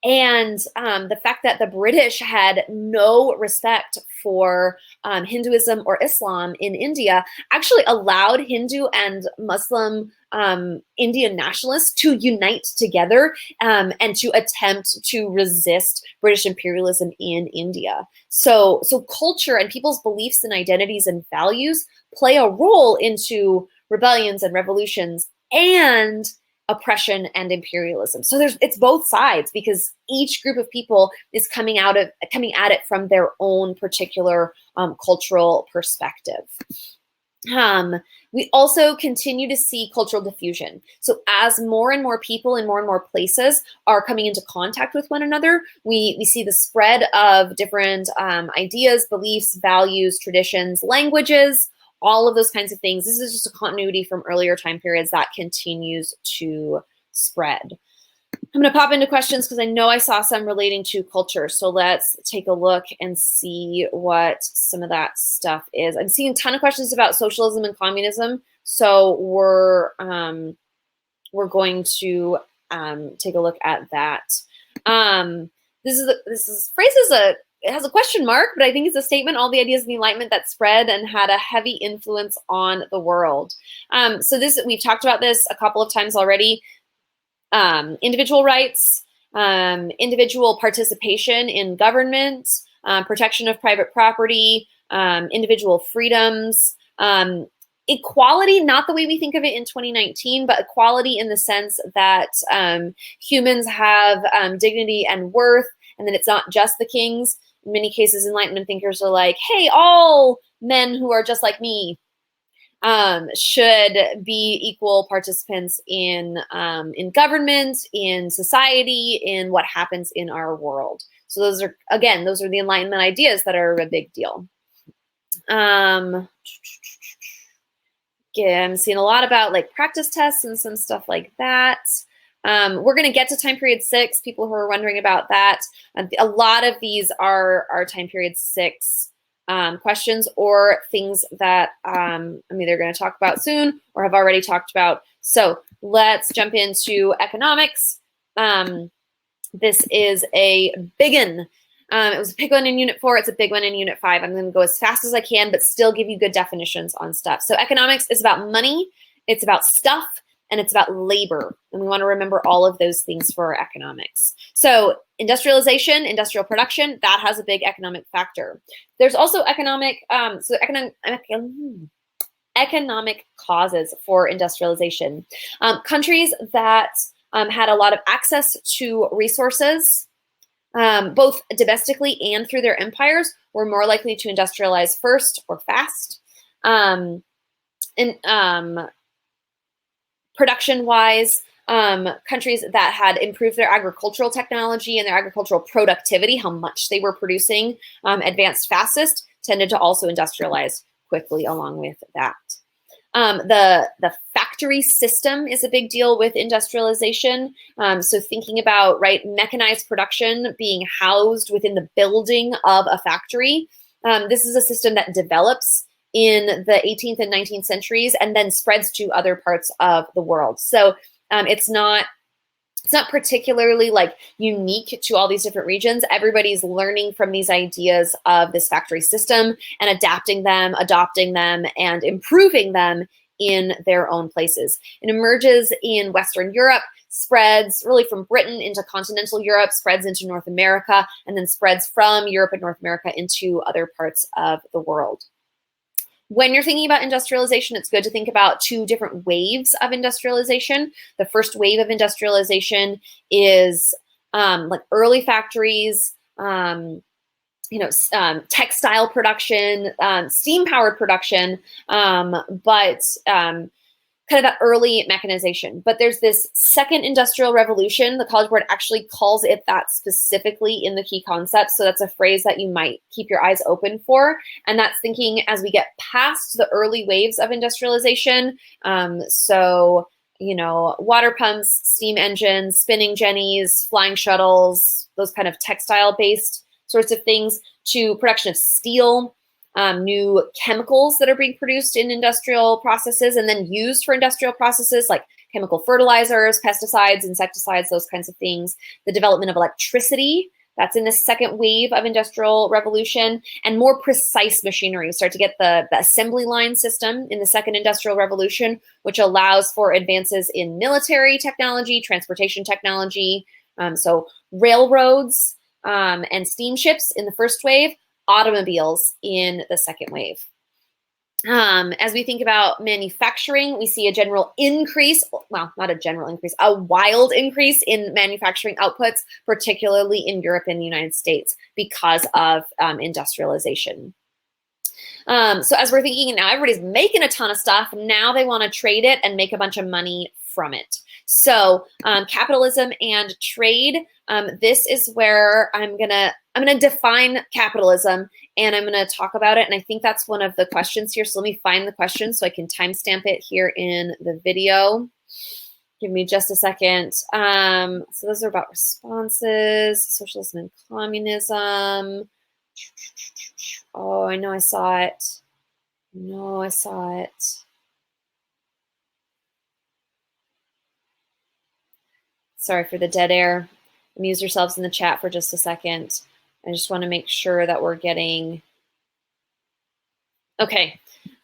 Speaker 1: And the fact that the British had no respect for Hinduism or Islam in India actually allowed Hindu and Muslim Indian nationalists to unite together and to attempt to resist British imperialism in India. So culture and people's beliefs and identities and values play a role into rebellions and revolutions and oppression and imperialism. So it's both sides, because each group of people is coming at it from their own particular cultural perspective. We also continue to see cultural diffusion. So as more and more people in more and more places are coming into contact with one another, we see the spread of different ideas, beliefs, values, traditions, languages, all of those kinds of things. This is just a continuity from earlier time periods that continues to spread. I'm going to pop into questions because I know I saw some relating to culture. So let's take a look and see what some of that stuff is. I'm seeing a ton of questions about socialism and communism. So we're going to take a look at that. This phrase it has a question mark, but I think it's a statement. All the ideas of the Enlightenment that spread and had a heavy influence on the world. So we've talked about this a couple of times already. Individual rights, individual participation in government, protection of private property, individual freedoms, equality, not the way we think of it in 2019, but equality in the sense that humans have dignity and worth, and that it's not just the kings. In many cases, Enlightenment thinkers are like, hey, all men who are just like me should be equal participants in government, in society, in what happens in our world. So those are the Enlightenment ideas that are a big deal. I'm seeing a lot about like practice tests and some stuff like that. We're going to get to time period 6, people who are wondering about that. A lot of these are time period 6 questions or things that I'm either going to talk about soon or have already talked about. So let's jump into economics. This is a big one. It was a big one in Unit 4. It's a big one in Unit 5. I'm going to go as fast as I can, but still give you good definitions on stuff. So economics is about money, it's about stuff, and it's about labor. And we want to remember all of those things for economics. So industrialization, industrial production, that has a big economic factor. There's also economic causes for industrialization. Countries that had a lot of access to resources, both domestically and through their empires, were more likely to industrialize first or fast. Production-wise, countries that had improved their agricultural technology and their agricultural productivity, how much they were producing, advanced fastest, tended to also industrialize quickly along with that. The factory system is a big deal with industrialization. So thinking about, mechanized production being housed within the building of a factory. This is a system that develops in the 18th and 19th centuries and then spreads to other parts of the world. So it's not particularly unique to all these different regions. Everybody's learning from these ideas of this factory system and adapting them, adopting them, and improving them in their own places. It emerges in Western Europe, spreads really from Britain into continental Europe, spreads into North America, and then spreads from Europe and North America into other parts of the world. When you're thinking about industrialization, it's good to think about 2 different waves of industrialization. The first wave of industrialization is early factories, textile production, steam-powered production, but kind of that early mechanization. But there's this second industrial revolution. The College Board actually calls it that specifically in the key concepts. So that's a phrase that you might keep your eyes open for. And that's thinking as we get past the early waves of industrialization. Water pumps, steam engines, spinning jennies, flying shuttles, those kind of textile-based sorts of things, to production of steel, new chemicals that are being produced in industrial processes and then used for industrial processes like chemical fertilizers, pesticides, insecticides, those kinds of things. The development of electricity, that's in the second wave of industrial revolution, and more precise machinery. We start to get the assembly line system in the second industrial revolution, which allows for advances in military technology, transportation technology, so railroads and steamships in the first wave, automobiles in the second wave. As we think about manufacturing, we see a general increase, well, not a general increase, a wild increase in manufacturing outputs, particularly in Europe and the United States because of industrialization. So as we're thinking now, everybody's making a ton of stuff. Now they want to trade it and make a bunch of money from it. So capitalism and trade. This is where I'm gonna define capitalism, and I'm gonna talk about it. And I think that's one of the questions here. So let me find the question so I can timestamp it here in the video. Give me just a second. So those are about responses, socialism and communism. Oh, I know I saw it. No, I saw it. Sorry for the dead air. Amuse yourselves in the chat for just a second. I just want to make sure that we're getting... Okay.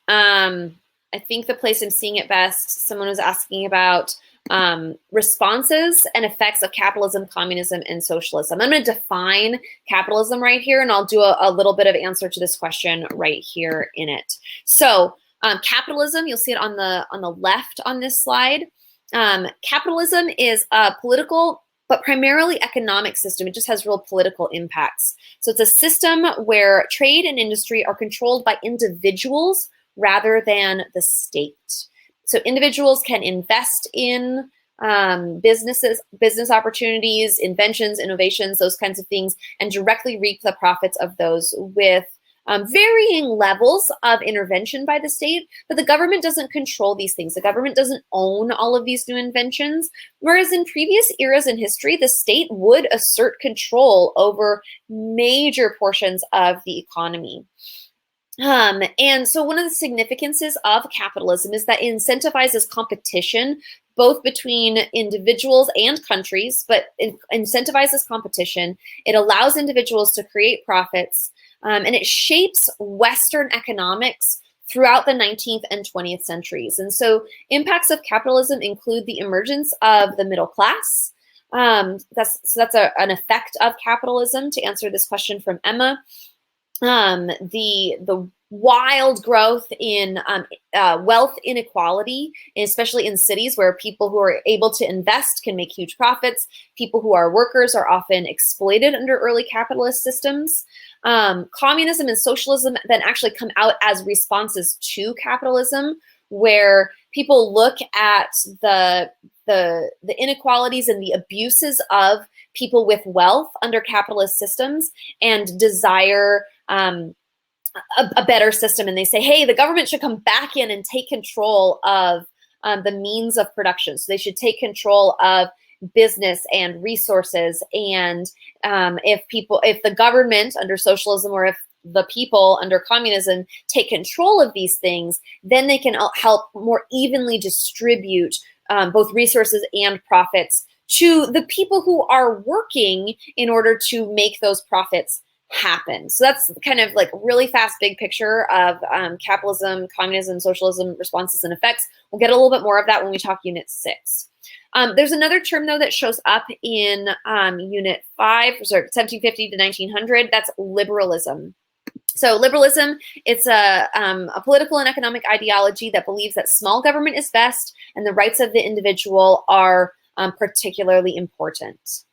Speaker 1: I think the place I'm seeing it best, someone was asking about responses and effects of capitalism, communism, and socialism. I'm going to define capitalism right here, and I'll do a little bit of answer to this question right here in it. So capitalism, you'll see it on the left on this slide. Capitalism is a political but primarily economic system. It just has real political impacts. So it's a system where trade and industry are controlled by individuals rather than the state. So individuals can invest in business opportunities, inventions, innovations, those kinds of things, and directly reap the profits of those with varying levels of intervention by the state, but the government doesn't control these things. The government doesn't own all of these new inventions, whereas in previous eras in history, the state would assert control over major portions of the economy. And so one of the significances of capitalism is that it incentivizes competition, both between individuals and countries, but it incentivizes competition. It allows individuals to create profits, and it shapes Western economics throughout the 19th and 20th centuries. And so impacts of capitalism include the emergence of the middle class. That's an effect of capitalism, to answer this question from Emma. The wild growth in wealth inequality, especially in cities where people who are able to invest can make huge profits. People who are workers are often exploited under early capitalist systems. Communism and socialism then actually come out as responses to capitalism, where people look at the inequalities and the abuses of people with wealth under capitalist systems and desire a better system. And they say, hey, the government should come back in and take control of the means of production. So they should take control of business and resources. And if the government under socialism, or if the people under communism take control of these things, then they can help more evenly distribute both resources and profits to the people who are working in order to make those profits happen. So that's kind of like really fast, big picture of capitalism, communism, socialism, responses and effects. We'll get a little bit more of that when we talk Unit 6. There's another term, though, that shows up in Unit 5, 1750 to 1900. That's liberalism. So liberalism, it's a political and economic ideology that believes that small government is best and the rights of the individual are particularly important.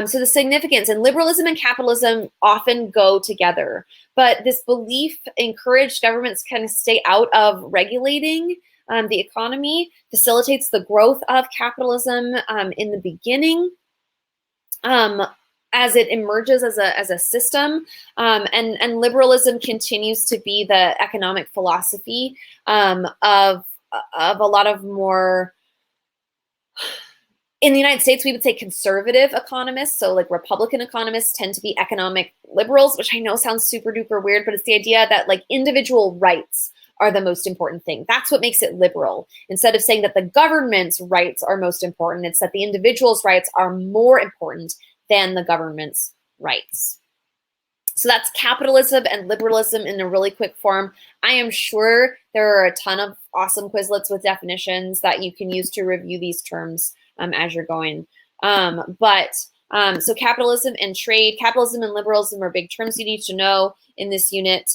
Speaker 1: So the significance, and liberalism and capitalism often go together, but this belief encouraged governments kind of stay out of regulating the economy, facilitates the growth of capitalism in the beginning as it emerges as a system, and liberalism continues to be the economic philosophy of a lot of more... In the United States, we would say conservative economists. So like Republican economists tend to be economic liberals, which I know sounds super duper weird, but it's the idea that like individual rights are the most important thing. That's what makes it liberal. Instead of saying that the government's rights are most important, it's that the individual's rights are more important than the government's rights. So that's capitalism and liberalism in a really quick form. I am sure there are a ton of awesome Quizlets with definitions that you can use to review these terms as you're going. So capitalism and trade, capitalism and liberalism are big terms you need to know in this unit.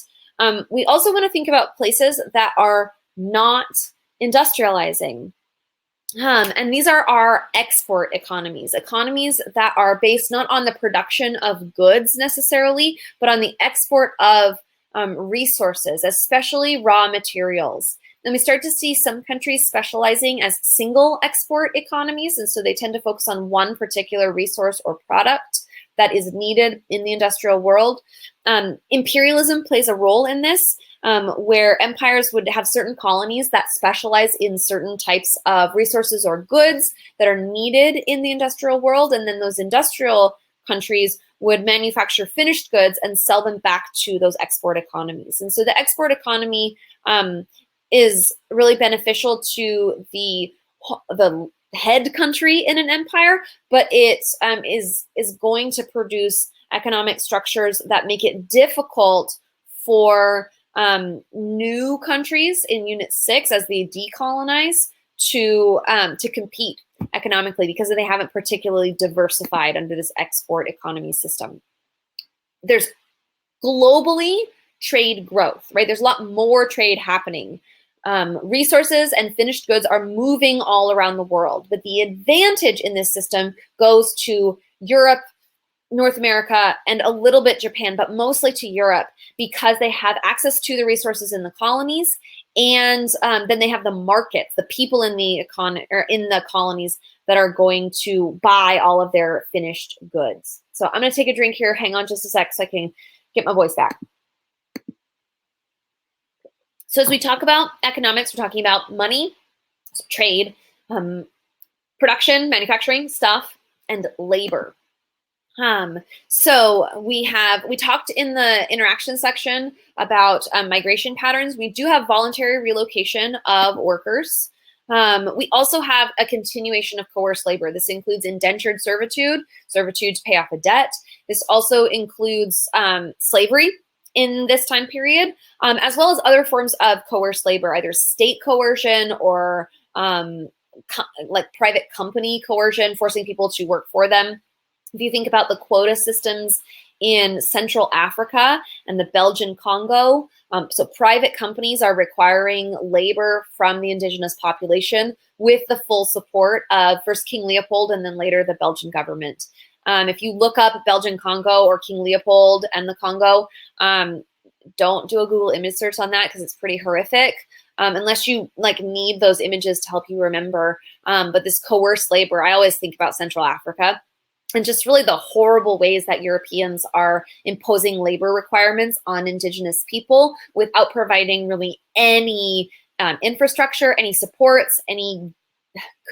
Speaker 1: We also want to think about places that are not industrializing. And these are our export economies, economies that are based not on the production of goods necessarily, but on the export of resources, especially raw materials. Then we start to see some countries specializing as single export economies, and so they tend to focus on one particular resource or product that is needed in the industrial world. Imperialism plays a role in this, where empires would have certain colonies that specialize in certain types of resources or goods that are needed in the industrial world, and then those industrial countries would manufacture finished goods and sell them back to those export economies. And so the export economy is really beneficial to the head country in an empire, but it is going to produce economic structures that make it difficult for new countries in Unit 6 as they decolonize to compete economically because they haven't particularly diversified under this export economy system. There's globally trade growth, right? There's a lot more trade happening. Resources and finished goods are moving all around the world, but the advantage in this system goes to Europe, North America, and a little bit Japan, but mostly to Europe because they have access to the resources in the colonies, and then they have the markets, the people in the colonies that are going to buy all of their finished goods. So I'm going to take a drink here. Hang on just a sec so I can get my voice back. So as we talk about economics, we're talking about money, so trade, production, manufacturing, stuff, and labor. So we talked in the interaction section about migration patterns. We do have voluntary relocation of workers. We also have a continuation of coerced labor. This includes indentured servitude, servitude to pay off a debt. This also includes slavery in this time period, as well as other forms of coerced labor, either state coercion or like private company coercion, forcing people to work for them. If you think about the quota systems in Central Africa and the Belgian Congo, so private companies are requiring labor from the indigenous population with the full support of first King Leopold and then later the Belgian government. If you look up Belgian Congo or King Leopold and the Congo, don't do a Google image search on that because it's pretty horrific, unless you need those images to help you remember. But this coerced labor, I always think about Central Africa and just really the horrible ways that Europeans are imposing labor requirements on indigenous people without providing really any infrastructure, any supports, any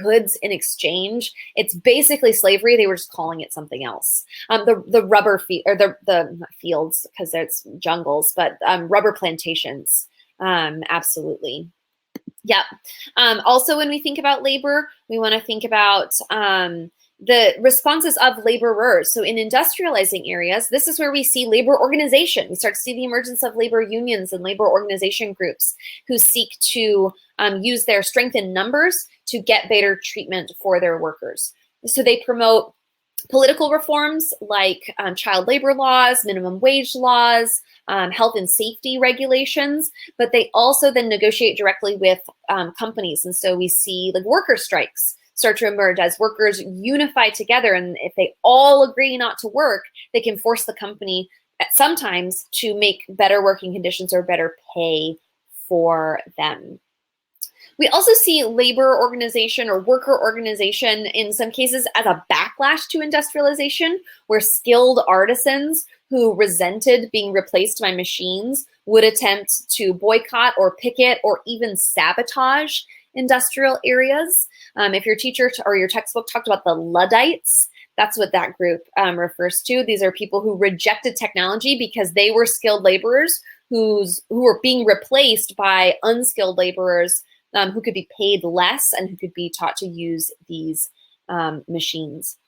Speaker 1: goods in exchange. It's basically slavery. They were just calling it something else. The rubber the not fields because it's jungles, but rubber plantations. Absolutely. Yeah. Also, when we think about labor, we want to think about the responses of laborers. So in industrializing areas, this is where we see labor organization. We start to see the emergence of labor unions and labor organization groups who seek to use their strength in numbers to get better treatment for their workers. So they promote political reforms like child labor laws, minimum wage laws, health and safety regulations, but they also then negotiate directly with companies. And so we see like worker strikes start to emerge as workers unify together. And if they all agree not to work, they can force the company sometimes to make better working conditions or better pay for them. We also see labor organization or worker organization in some cases as a backlash to industrialization, where skilled artisans who resented being replaced by machines would attempt to boycott or picket or even sabotage industrial areas. If your teacher or your textbook talked about the Luddites, that's what that group refers to. These are people who rejected technology because they were skilled laborers who were being replaced by unskilled laborers who could be paid less and who could be taught to use these machines.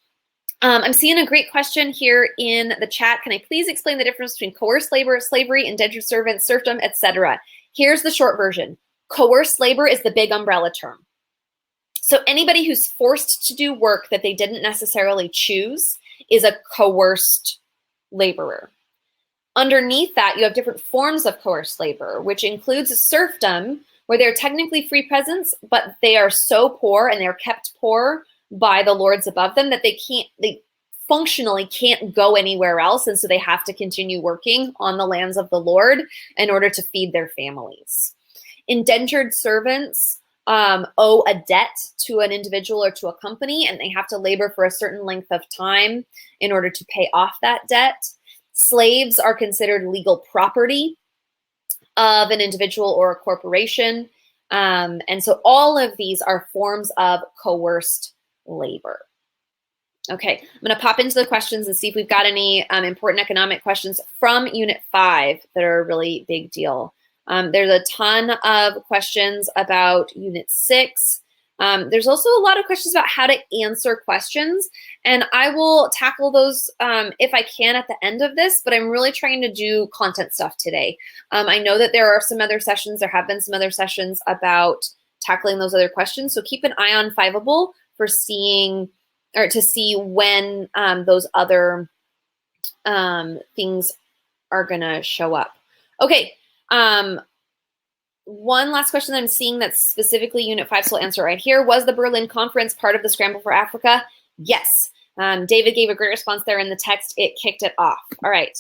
Speaker 1: I'm seeing a great question here in the chat. Can I please explain the difference between coerced labor, slavery, indentured servants, serfdom, etc.? Here's the short version. Coerced labor is the big umbrella term. So anybody who's forced to do work that they didn't necessarily choose is a coerced laborer. Underneath that, you have different forms of coerced labor, which includes serfdom, where they're technically free peasants, but they are so poor and they're kept poor by the lords above them that they functionally can't go anywhere else. And so they have to continue working on the lands of the Lord in order to feed their families. Indentured servants owe a debt to an individual or to a company, and they have to labor for a certain length of time in order to pay off that debt. Slaves are considered legal property of an individual or a corporation. And so all of these are forms of coerced labor. Okay, I'm going to pop into the questions and see if we've got any important economic questions from Unit 5 that are a really big deal. There's a ton of questions about Unit 6. There's also a lot of questions about how to answer questions, and I will tackle those if I can at the end of this, but I'm really trying to do content stuff today. I know that there are some other sessions, there have been some other sessions about tackling those other questions, so keep an eye on Fiveable for seeing, or to see when those other things are gonna show up. Okay. One last question that I'm seeing that's specifically Unit 5, so I'll answer right here. Was the Berlin Conference part of the Scramble for Africa? Yes. David gave a great response there in the text. It kicked it off. All right.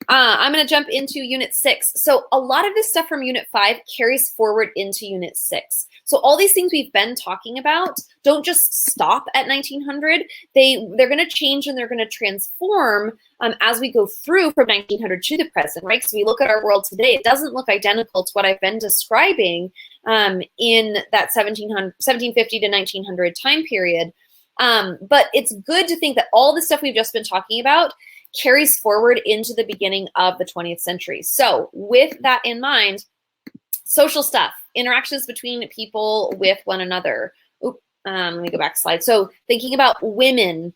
Speaker 1: I'm going to jump into Unit 6. So a lot of this stuff from Unit 5 carries forward into Unit 6. So all these things we've been talking about don't just stop at 1900. They're going to change and they're going to transform as we go through from 1900 to the present, right? Because we look at our world today, it doesn't look identical to what I've been describing in that 1750 to 1900 time period. But it's good to think that all the stuff we've just been talking about carries forward into the beginning of the 20th century. So with that in mind, social stuff, interactions between people with one another. Let me go back a slide. So thinking about women,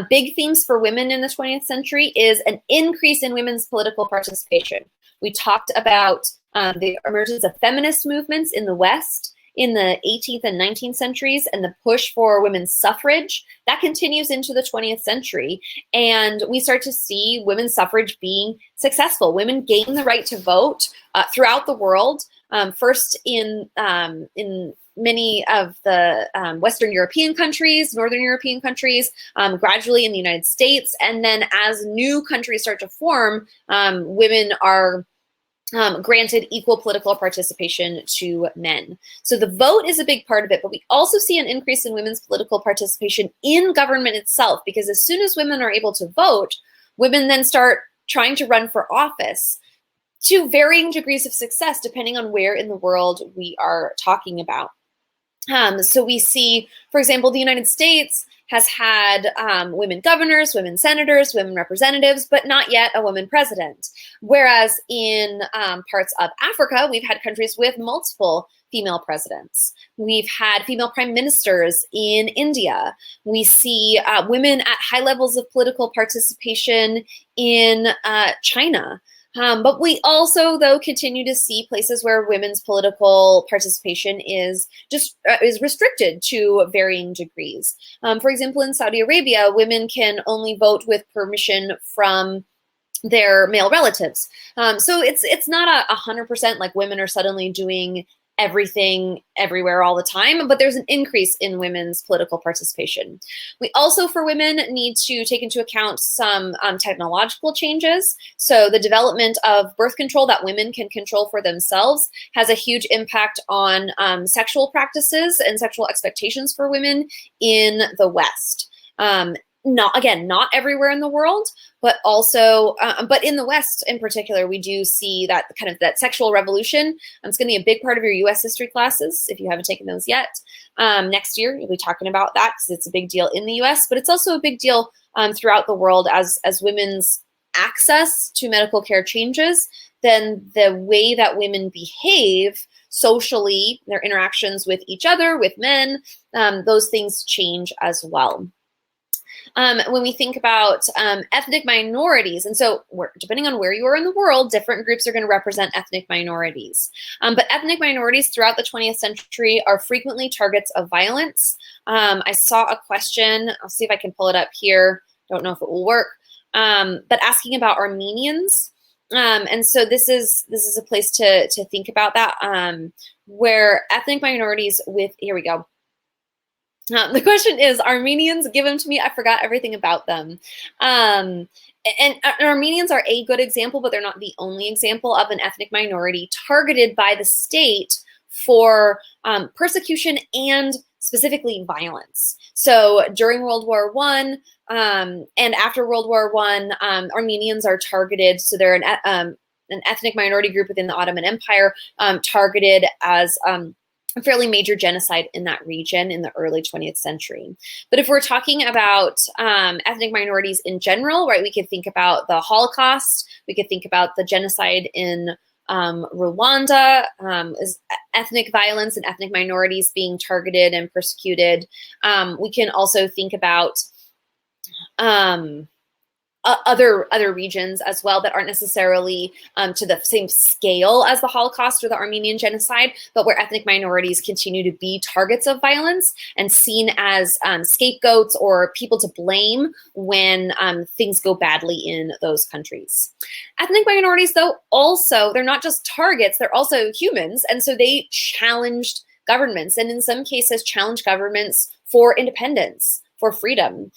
Speaker 1: big themes for women in the 20th century is an increase in women's political participation. We talked about the emergence of feminist movements in the West in the 18th and 19th centuries and the push for women's suffrage. That continues into the 20th century. And we start to see women's suffrage being successful. Women gain the right to vote throughout the world, first in many of the Western European countries, Northern European countries, gradually in the United States. And then as new countries start to form, women are granted equal political participation to men. So the vote is a big part of it, but we also see an increase in women's political participation in government itself, because as soon as women are able to vote, women then start trying to run for office to varying degrees of success, depending on where in the world we are talking about. So we see, for example, the United States has had women governors, women senators, women representatives, but not yet a woman president. Whereas in parts of Africa, we've had countries with multiple female presidents. We've had female prime ministers in India. We see women at high levels of political participation in China. But we also, though, continue to see places where women's political participation is restricted to varying degrees. For example, in Saudi Arabia, women can only vote with permission from their male relatives. So it's not 100% like women are suddenly doing everything everywhere all the time, but there's an increase in women's political participation. We also, for women, need to take into account some technological changes. So the development of birth control that women can control for themselves has a huge impact on sexual practices and sexual expectations for women in the West. Not everywhere in the world, but also, but in the West in particular, we do see that kind of that sexual revolution. It's going to be a big part of your U.S. history classes if you haven't taken those yet. Next year, you'll be talking about that because it's a big deal in the U.S., but it's also a big deal throughout the world as women's access to medical care changes. Then the way that women behave socially, their interactions with each other, with men, those things change as well. When we think about ethnic minorities, and so depending on where you are in the world, different groups are going to represent ethnic minorities. But ethnic minorities throughout the 20th century are frequently targets of violence. I saw a question, I'll see if I can pull it up here, don't know if it will work. but asking about Armenians. And so this is a place to think about that, where ethnic minorities here we go. The question is, Armenians, give them to me. I forgot everything about them. And Armenians are a good example, but they're not the only example of an ethnic minority targeted by the state for persecution and specifically violence. So during World War I and after World War I, Armenians are targeted. So they're an ethnic minority group within the Ottoman Empire, targeted as a fairly major genocide in that region in the early 20th century. But if we're talking about ethnic minorities in general, right, we could think about the Holocaust, we could think about the genocide in Rwanda, is ethnic violence and ethnic minorities being targeted and persecuted. We can also think about other regions as well that aren't necessarily to the same scale as the Holocaust or the Armenian genocide, but where ethnic minorities continue to be targets of violence and seen as scapegoats or people to blame when things go badly in those countries. Ethnic minorities, though, also, they're not just targets, they're also humans, and so they challenged governments, and in some cases challenged governments for independence, for freedom.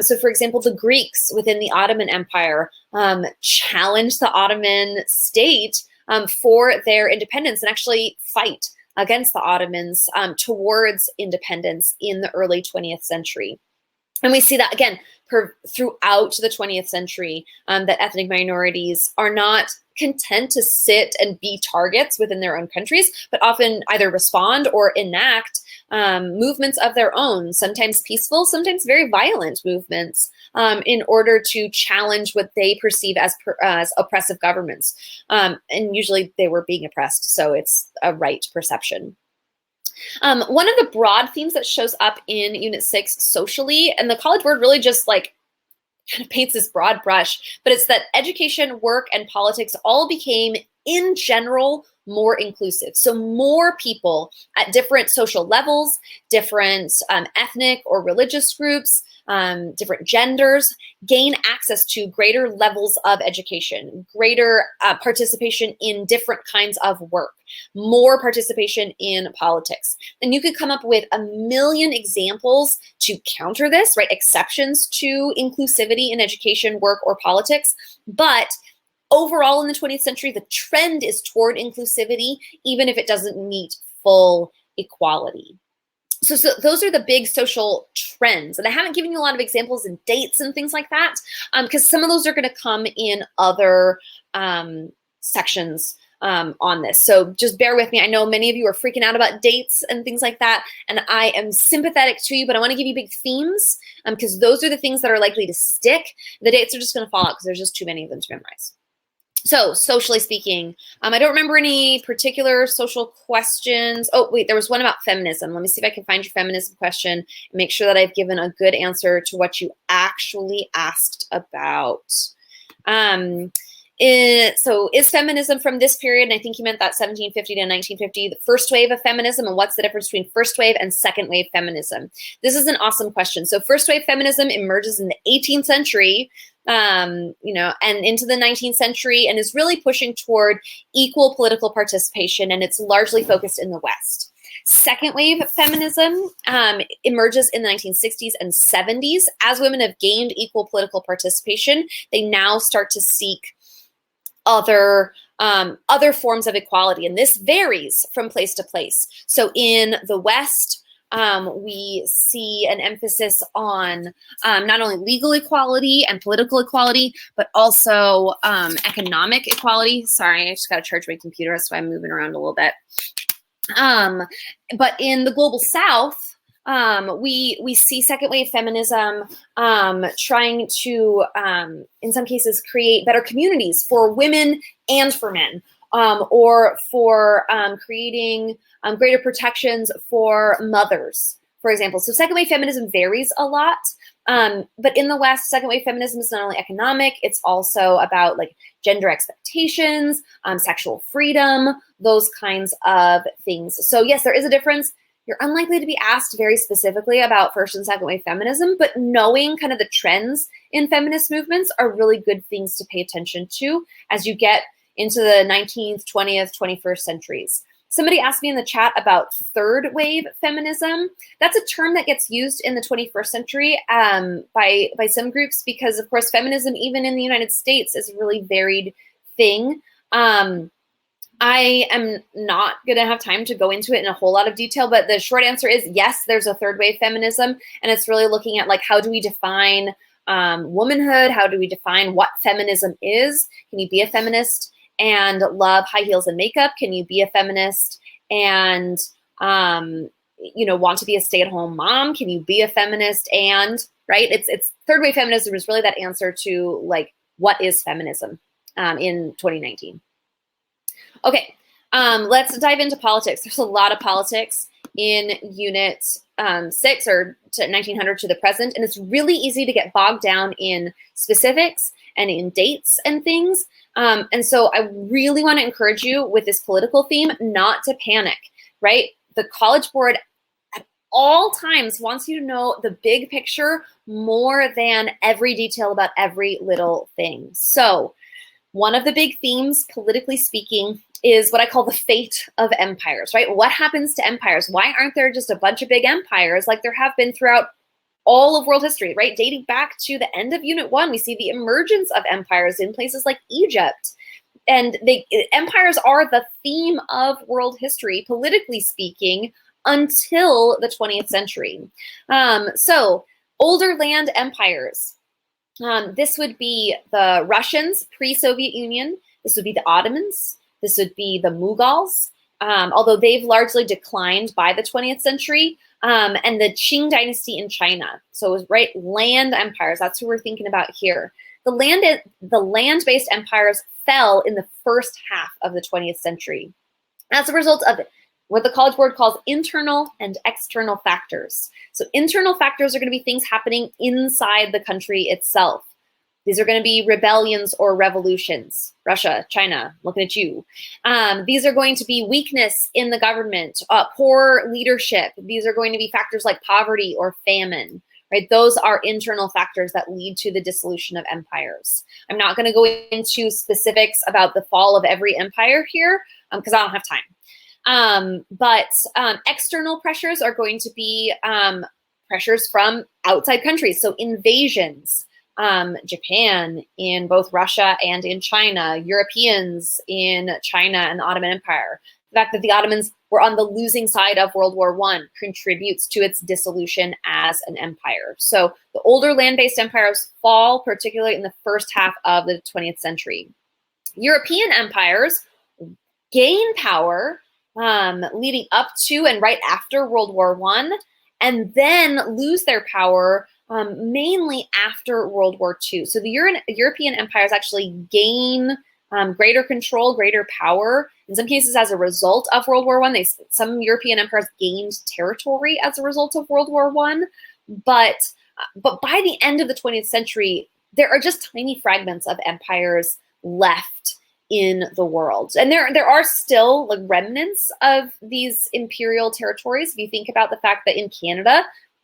Speaker 1: So for example, the Greeks within the Ottoman Empire challenged the Ottoman state for their independence and actually fight against the Ottomans towards independence in the early 20th century. And we see that again throughout the 20th century, that ethnic minorities are not content to sit and be targets within their own countries, but often either respond or enact movements of their own, sometimes peaceful, sometimes very violent movements, in order to challenge what they perceive as oppressive governments. And usually they were being oppressed, so it's a right perception. One of the broad themes that shows up in Unit 6 socially, and the College Board really just like kind of paints this broad brush, but it's that education, work, and politics all became, in general, more inclusive. So more people at different social levels, different ethnic or religious groups, different genders gain access to greater levels of education, greater participation in different kinds of work, more participation in politics. And you could come up with a million examples to counter this, right? Exceptions to inclusivity in education, work, or politics. But overall in the 20th century, the trend is toward inclusivity, even if it doesn't meet full equality. So those are the big social trends. And I haven't given you a lot of examples and dates and things like that, because some of those are going to come in other sections on this. So just bear with me. I know many of you are freaking out about dates and things like that, and I am sympathetic to you, but I want to give you big themes, because those are the things that are likely to stick. The dates are just going to fall out because there's just too many of them to memorize. So socially speaking, I don't remember any particular social questions. Oh, wait, there was one about feminism. Let me see if I can find your feminism question and make sure that I've given a good answer to what you actually asked about. So is feminism from this period, and I think you meant that 1750 to 1950, the first wave of feminism, and what's the difference between first wave and second wave feminism? This is an awesome question. So first wave feminism emerges in the 18th century, and into the 19th century, and is really pushing toward equal political participation, and it's largely focused in the West. Second wave feminism emerges in the 1960s and 70s. As women have gained equal political participation, they now start to seek other forms of equality, and this varies from place to place. So in the West, we see an emphasis on not only legal equality and political equality, but also economic equality. Sorry, I just got to charge my computer, so I'm moving around a little bit. But in the global South, we see second wave feminism trying to, in some cases, create better communities for women and for men, or for creating greater protections for mothers, for example. So second wave feminism varies a lot, but in the West, second wave feminism is not only economic, it's also about like gender expectations, sexual freedom, those kinds of things. So yes, there is a difference. You're unlikely to be asked very specifically about first and second wave feminism, but knowing kind of the trends in feminist movements are really good things to pay attention to as you get into the 19th, 20th, 21st centuries. Somebody asked me in the chat about third wave feminism. That's a term that gets used in the 21st century by some groups because, of course, feminism, even in the United States, is a really varied thing. I am not going to have time to go into it in a whole lot of detail, but the short answer is yes, there's a third wave feminism, and it's really looking at like how do we define womanhood? How do we define what feminism is? Can you be a feminist and love high heels and makeup? Can you be a feminist and want to be a stay-at-home mom? Can you be a feminist and right? It's third wave feminism is really that answer to like what is feminism in 2019. Okay, let's dive into politics. There's a lot of politics in Unit 6 or to 1900 to the present, and it's really easy to get bogged down in specifics and in dates and things. And so I really want to encourage you with this political theme not to panic, right? The College Board at all times wants you to know the big picture more than every detail about every little thing. So one of the big themes, politically speaking, is what I call the fate of empires, right? What happens to empires? Why aren't there just a bunch of big empires like there have been throughout all of world history, right? Dating back to the end of Unit 1, we see the emergence of empires in places like Egypt. And empires are the theme of world history, politically speaking, until the 20th century. So older land empires. This would be the Russians, pre-Soviet Union. This would be the Ottomans. This would be the Mughals, although they've largely declined by the 20th century, and the Qing dynasty in China. So it was right land empires. That's who we're thinking about here. The land-based empires fell in the first half of the 20th century as a result of what the College Board calls internal and external factors. So internal factors are going to be things happening inside the country itself. These are going to be rebellions or revolutions. Russia, China, looking at you. These are going to be weakness in the government, poor leadership. These are going to be factors like poverty or famine, right? Those are internal factors that lead to the dissolution of empires. I'm not going to go into specifics about the fall of every empire here because I don't have time. But external pressures are going to be pressures from outside countries. So invasions. Japan in both Russia and in China, Europeans in China and the Ottoman Empire. The fact that the Ottomans were on the losing side of World War I contributes to its dissolution as an empire. So the older land-based empires fall, particularly in the first half of the 20th century. European empires gain power leading up to and right after World War I, and then lose their power mainly after World War II. So the European empires actually gain greater control, greater power, in some cases as a result of World War I. Some European empires gained territory as a result of World War I. But by the end of the 20th century, there are just tiny fragments of empires left in the world. And there are still like remnants of these imperial territories. If you think about the fact that in Canada,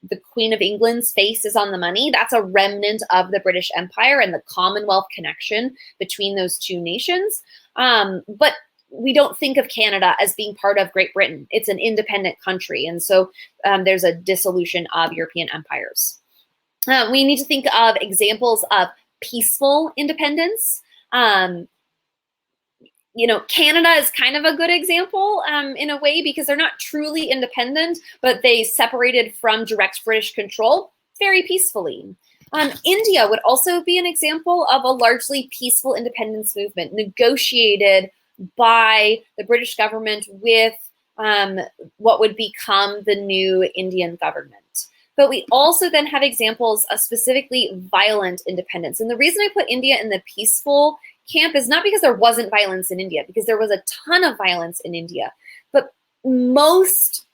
Speaker 1: the Queen of England's face is on the money, that's a remnant of the British Empire and the Commonwealth connection between those two nations. But we don't think of Canada as being part of Great Britain. It's an independent country. And so there's a dissolution of European empires. We need to think of examples of peaceful independence. Canada is kind of a good example in a way because they're not truly independent, but they separated from direct British control very peacefully. India would also be an example of a largely peaceful independence movement negotiated by the British government with what would become the new Indian government. But we also then have examples of specifically violent independence. And the reason I put India in the peaceful camp is not because there wasn't violence in India, because there was a ton of violence in India. But most,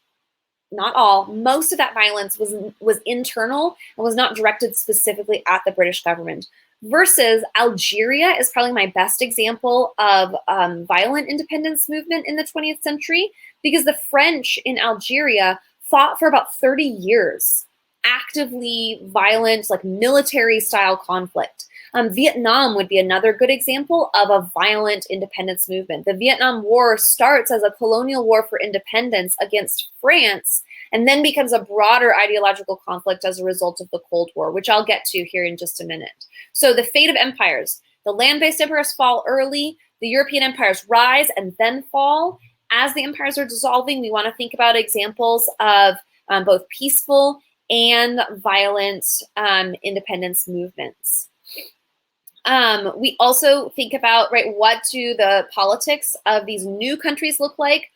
Speaker 1: not all, most of that violence was internal and was not directed specifically at the British government. Versus Algeria is probably my best example of violent independence movement in the 20th century, because the French in Algeria fought for about 30 years, actively violent, like military-style conflict. Vietnam would be another good example of a violent independence movement. The Vietnam War starts as a colonial war for independence against France, and then becomes a broader ideological conflict as a result of the Cold War, which I'll get to here in just a minute. So the fate of empires. The land-based empires fall early, the European empires rise and then fall. As the empires are dissolving, we want to think about examples of both peaceful and violent independence movements. We also think about, right, what do the politics of these new countries look like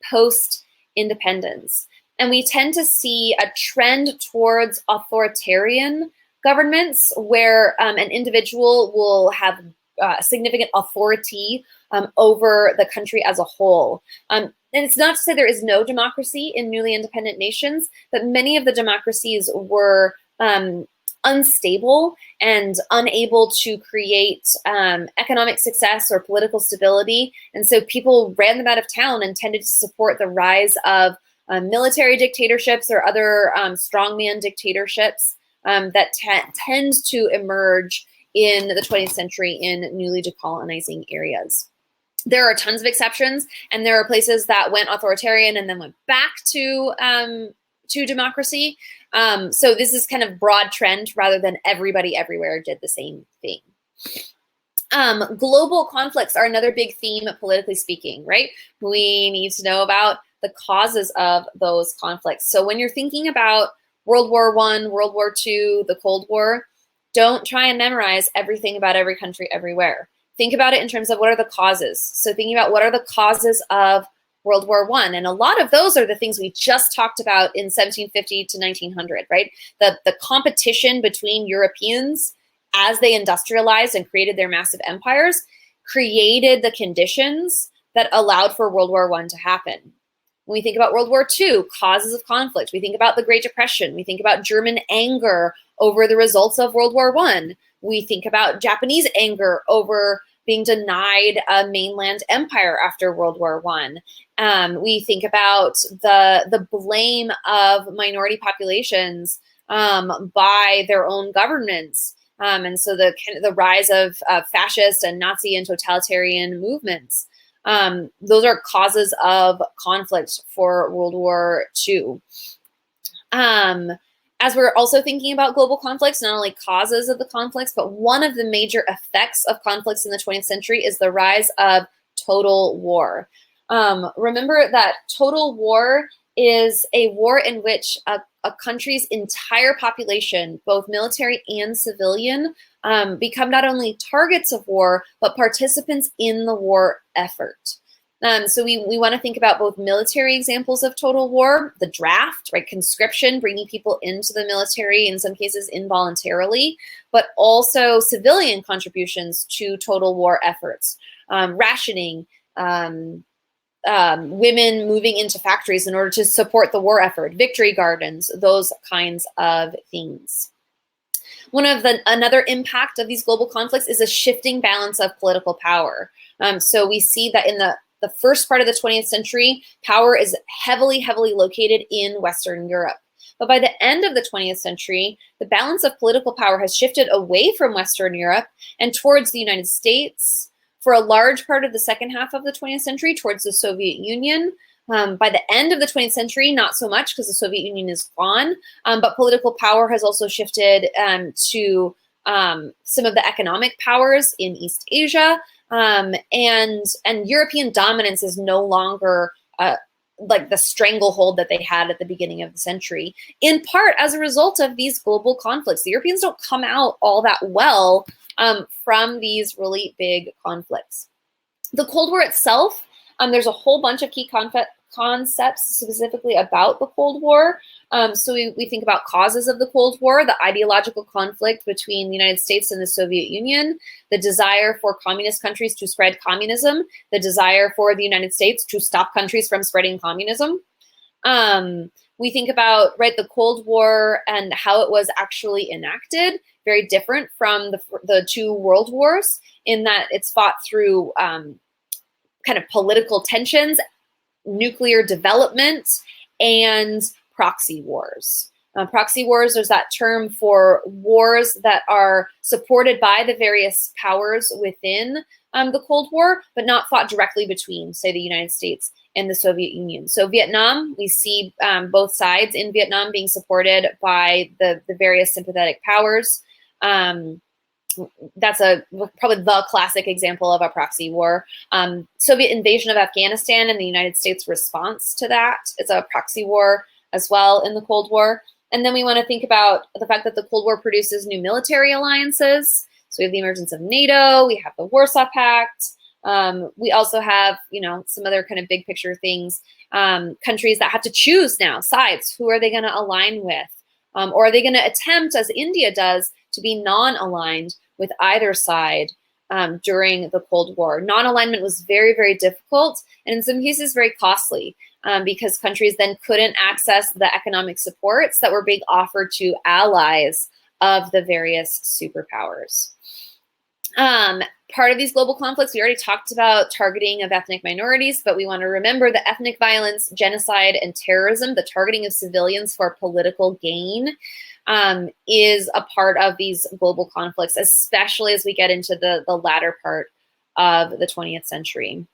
Speaker 1: post-independence? And we tend to see a trend towards authoritarian governments where an individual will have significant authority over the country as a whole. And it's not to say there is no democracy in newly independent nations, but many of the democracies were unstable and unable to create economic success or political stability. And so people ran them out of town and tended to support the rise of military dictatorships or other strongman dictatorships that tend to emerge in the 20th century in newly decolonizing areas. There are tons of exceptions, and there are places that went authoritarian and then went back to democracy. So this is kind of broad trend rather than everybody everywhere did the same thing. Global conflicts are another big theme, politically speaking, right? We need to know about the causes of those conflicts. So when you're thinking about World War I, World War II, the Cold War, don't try and memorize everything about every country everywhere. Think about it in terms of what are the causes. So thinking about what are the causes of World War I, and a lot of those are the things we just talked about in 1750 to 1900, right? The competition between Europeans as they industrialized and created their massive empires created the conditions that allowed for World War I to happen. When we think about World War II, causes of conflict, we think about the Great Depression, we think about German anger over the results of World War I, we think about Japanese anger over being denied a mainland empire after World War I. We think about the blame of minority populations by their own governments. And so the rise of fascist and Nazi and totalitarian movements. Those are causes of conflict for World War II. As we're also thinking about global conflicts, not only causes of the conflicts, but one of the major effects of conflicts in the 20th century is the rise of total war. Remember that total war is a war in which a country's entire population, both military and civilian, become not only targets of war, but participants in the war effort. So we want to think about both military examples of total war, the draft, right, conscription, bringing people into the military, in some cases involuntarily, but also civilian contributions to total war efforts, rationing, women moving into factories in order to support the war effort, victory gardens, those kinds of things. Another impact of these global conflicts is a shifting balance of political power. So we see that in the first part of the 20th century, power is heavily located in Western Europe. But by the end of the 20th century, the balance of political power has shifted away from Western Europe and towards the United States. For a large part of the second half of the 20th century, towards the Soviet Union. By the end of the 20th century, not so much because the Soviet Union is gone, but political power has also shifted to some of the economic powers in East Asia, and European dominance is no longer like the stranglehold that they had at the beginning of the century, in part as a result of these global conflicts. The Europeans don't come out all that well from these really big conflicts. The Cold War itself, there's a whole bunch of key concepts specifically about the Cold War. So we think about causes of the Cold War, the ideological conflict between the United States and the Soviet Union, the desire for communist countries to spread communism, the desire for the United States to stop countries from spreading communism. We think about, right, the Cold War and how it was actually enacted, very different from the two world wars in that it's fought through kind of political tensions, nuclear development, and proxy wars. Proxy wars, there's that term for wars that are supported by the various powers within the Cold War, but not fought directly between, say, the United States and the Soviet Union. So Vietnam, we see both sides in Vietnam being supported by the various sympathetic powers. That's probably the classic example of a proxy war. Soviet invasion of Afghanistan and the United States response to that is a proxy war as well in the Cold War. And then we want to think about the fact that the Cold War produces new military alliances. So we have the emergence of NATO, we have the Warsaw Pact. We also have, some other kind of big picture things, countries that have to choose now sides. Who are they going to align with? Or are they going to attempt, as India does, to be non-aligned with either side during the Cold War? Non-alignment was very, very difficult and in some cases very costly because countries then couldn't access the economic supports that were being offered to allies of the various superpowers. Part of these global conflicts, we already talked about targeting of ethnic minorities, but we want to remember that ethnic violence, genocide, and terrorism, the targeting of civilians for political gain, is a part of these global conflicts, especially as we get into the latter part of the 20th century.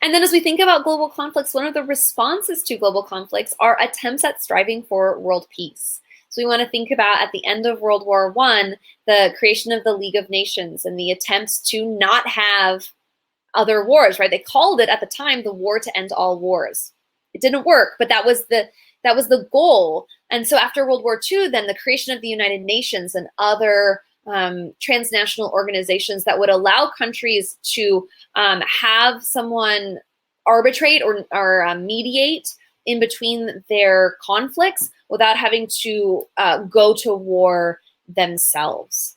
Speaker 1: And then as we think about global conflicts, one of the responses to global conflicts are attempts at striving for world peace. So we want to think about at the end of World War I, the creation of the League of Nations and the attempts to not have other wars, right? They called it at the time the war to end all wars. It didn't work, but that was the goal. And so after World War II, then the creation of the United Nations and other transnational organizations that would allow countries to have someone arbitrate or mediate in between their conflicts without having to go to war themselves.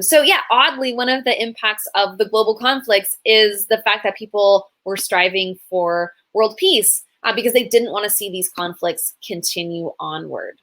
Speaker 1: So yeah, oddly, one of the impacts of the global conflicts is the fact that people were striving for world peace because they didn't want to see these conflicts continue onward.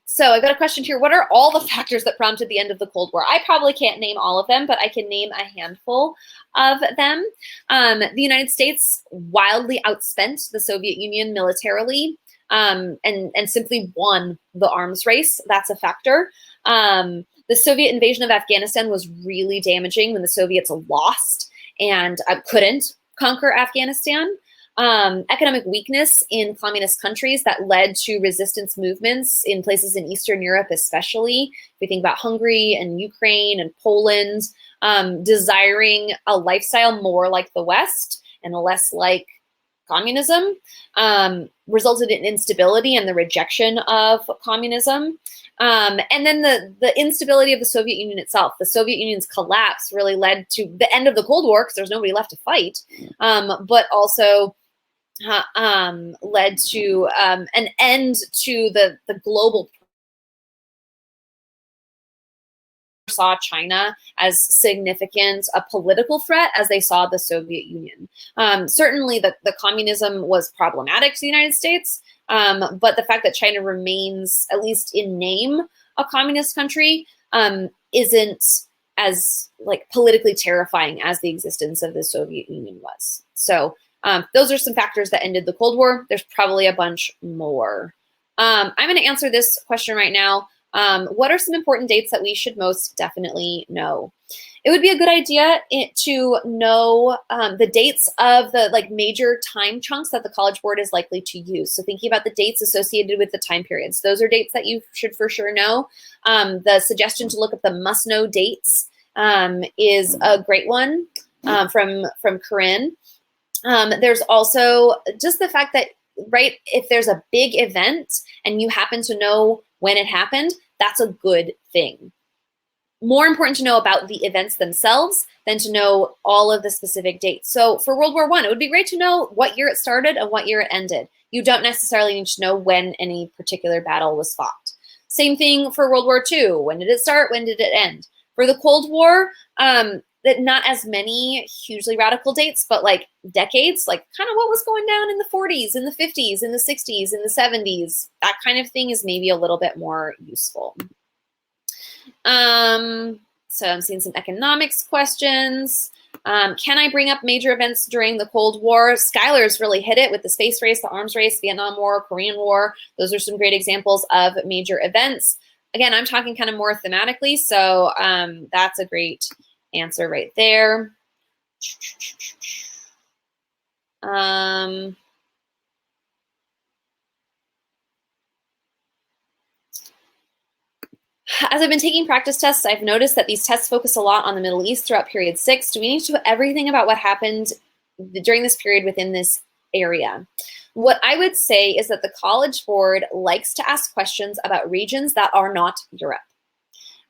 Speaker 1: So I've got a question here. What are all the factors that prompted the end of the Cold War? I probably can't name all of them, but I can name a handful of them. The United States wildly outspent the Soviet Union militarily and simply won the arms race. That's a factor. The Soviet invasion of Afghanistan was really damaging when the Soviets lost and couldn't conquer Afghanistan. Economic weakness in communist countries that led to resistance movements in places in Eastern Europe, especially. If we think about Hungary and Ukraine and Poland, desiring a lifestyle more like the West and less like communism, resulted in instability and the rejection of communism. And then the instability of the Soviet Union itself. The Soviet Union's collapse really led to the end of the Cold War because there's nobody left to fight, but also led to an end to the global. Saw China as significant a political threat as they saw the Soviet Union. Certainly the communism was problematic to the United States, but the fact that China remains, at least in name, a communist country isn't as politically terrifying as the existence of the Soviet Union was. So those are some factors that ended the Cold War. There's probably a bunch more. I'm going to answer this question right now. What are some important dates that we should most definitely know? It would be a good idea to know the dates of the major time chunks that the College Board is likely to use. So thinking about the dates associated with the time periods. Those are dates that you should for sure know. The suggestion to look up the must-know dates is a great one from Corinne. There's also just the fact that, right, if there's a big event and you happen to know when it happened, that's a good thing. More important to know about the events themselves than to know all of the specific dates. So for World War I, it would be great to know what year it started and what year it ended. You don't necessarily need to know when any particular battle was fought. Same thing for World War II. When did it start? When did it end? For the Cold War, that not as many hugely radical dates, but decades, kind of what was going down in the 40s, in the 50s, in the 60s, in the 70s. That kind of thing is maybe a little bit more useful. So I'm seeing some economics questions. Can I bring up major events during the Cold War? Schuyler's really hit it with the space race, the arms race, Vietnam War, Korean War. Those are some great examples of major events. Again, I'm talking kind of more thematically, so that's a great answer right there. As I've been taking practice tests, I've noticed that these tests focus a lot on the Middle East throughout period 6. Do we need to know everything about what happened during this period within this area? What I would say is that the College Board likes to ask questions about regions that are not Europe.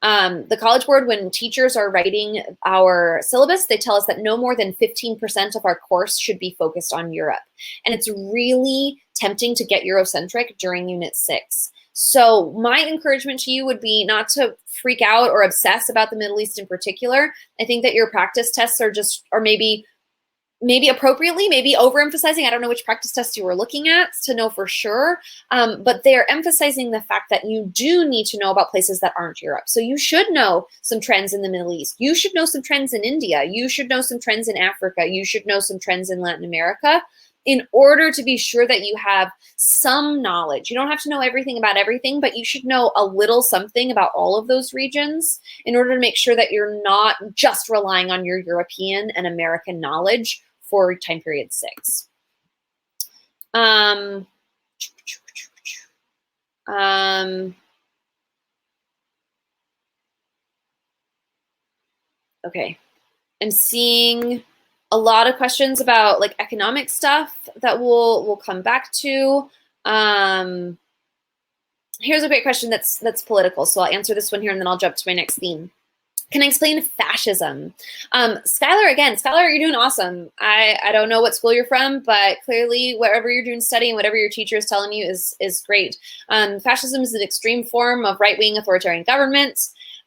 Speaker 1: The College Board, when teachers are writing our syllabus, they tell us that no more than 15% of our course should be focused on Europe. And it's really tempting to get Eurocentric during Unit 6. So my encouragement to you would be not to freak out or obsess about the Middle East in particular. I think that your practice tests are maybe appropriately, maybe overemphasizing. I don't know which practice tests you were looking at to know for sure, but they're emphasizing the fact that you do need to know about places that aren't Europe. So you should know some trends in the Middle East. You should know some trends in India. You should know some trends in Africa. You should know some trends in Latin America in order to be sure that you have some knowledge. You don't have to know everything about everything, but you should know a little something about all of those regions in order to make sure that you're not just relying on your European and American knowledge for time period 6. Okay, I'm seeing a lot of questions about like economic stuff that we'll come back to. Here's a great question that's political, so I'll answer this one here and then I'll jump to my next theme. Can I explain fascism? Schuyler, you're doing awesome. I don't know what school you're from, but clearly wherever you're doing studying, whatever your teacher is telling you is great. Fascism is an extreme form of right-wing authoritarian government.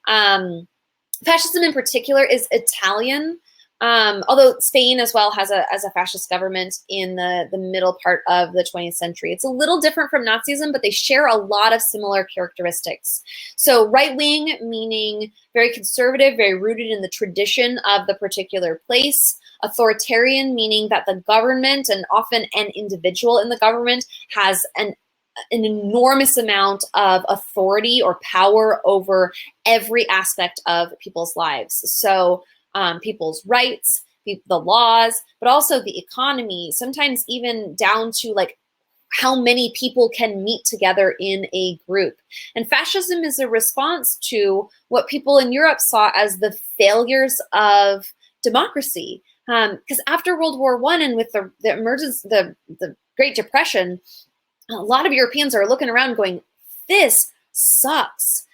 Speaker 1: Fascism in particular is Italian, although Spain as well has a fascist government in the middle part of the 20th century. It's a little different from Nazism, but they share a lot of similar characteristics. So right-wing, meaning very conservative, very rooted in the tradition of the particular place. Authoritarian, meaning that the government and often an individual in the government has an enormous amount of authority or power over every aspect of people's lives. So people's rights, the laws, but also the economy, sometimes even down to like how many people can meet together in a group. And fascism is a response to what people in Europe saw as the failures of democracy. Because after World War I and with the emergence, the Great Depression, a lot of Europeans are looking around going, this sucks.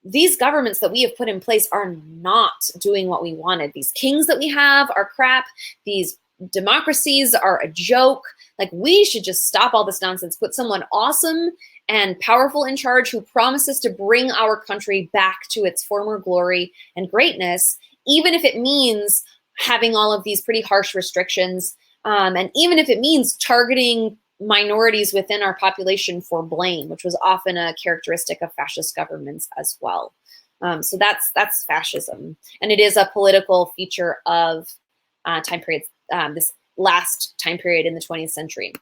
Speaker 1: These governments that we have put in place are not doing what we wanted. These kings that we have are crap. These democracies are a joke. Like, we should just stop all this nonsense, put someone awesome and powerful in charge who promises to bring our country back to its former glory and greatness, even if it means having all of these pretty harsh restrictions, and even if it means targeting minorities within our population for blame, which was often a characteristic of fascist governments as well. So that's fascism, and it is a political feature of time periods, this last time period in the 20th century.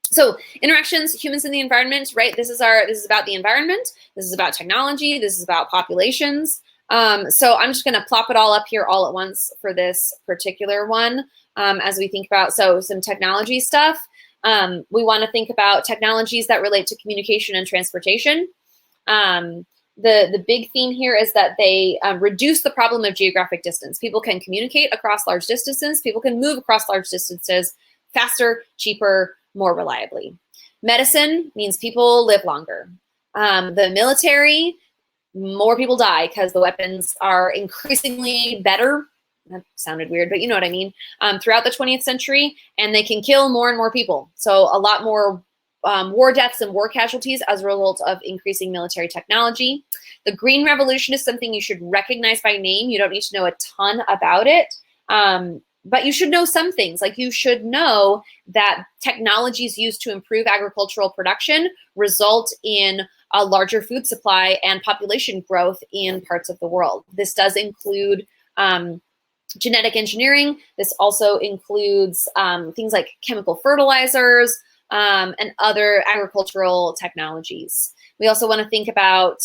Speaker 1: So interactions, humans and the environment, right? This is about the environment. This is about technology. This is about populations. So I'm just going to plop it all up here all at once for this particular one as we think about some technology stuff. We want to think about technologies that relate to communication and transportation. The big theme here is that they reduce the problem of geographic distance. People can communicate across large distances. People can move across large distances faster, cheaper, more reliably. Medicine means people live longer. The military, more people die because the weapons are increasingly better. That sounded weird, but you know what I mean. Throughout the 20th century, and they can kill more and more people. So a lot more war deaths and war casualties as a result of increasing military technology. The Green Revolution is something you should recognize by name. You don't need to know a ton about it, but you should know some things. Like, you should know that technologies used to improve agricultural production result in a larger food supply and population growth in parts of the world. This does include Genetic engineering, this also includes things like chemical fertilizers and other agricultural technologies. We also want to think about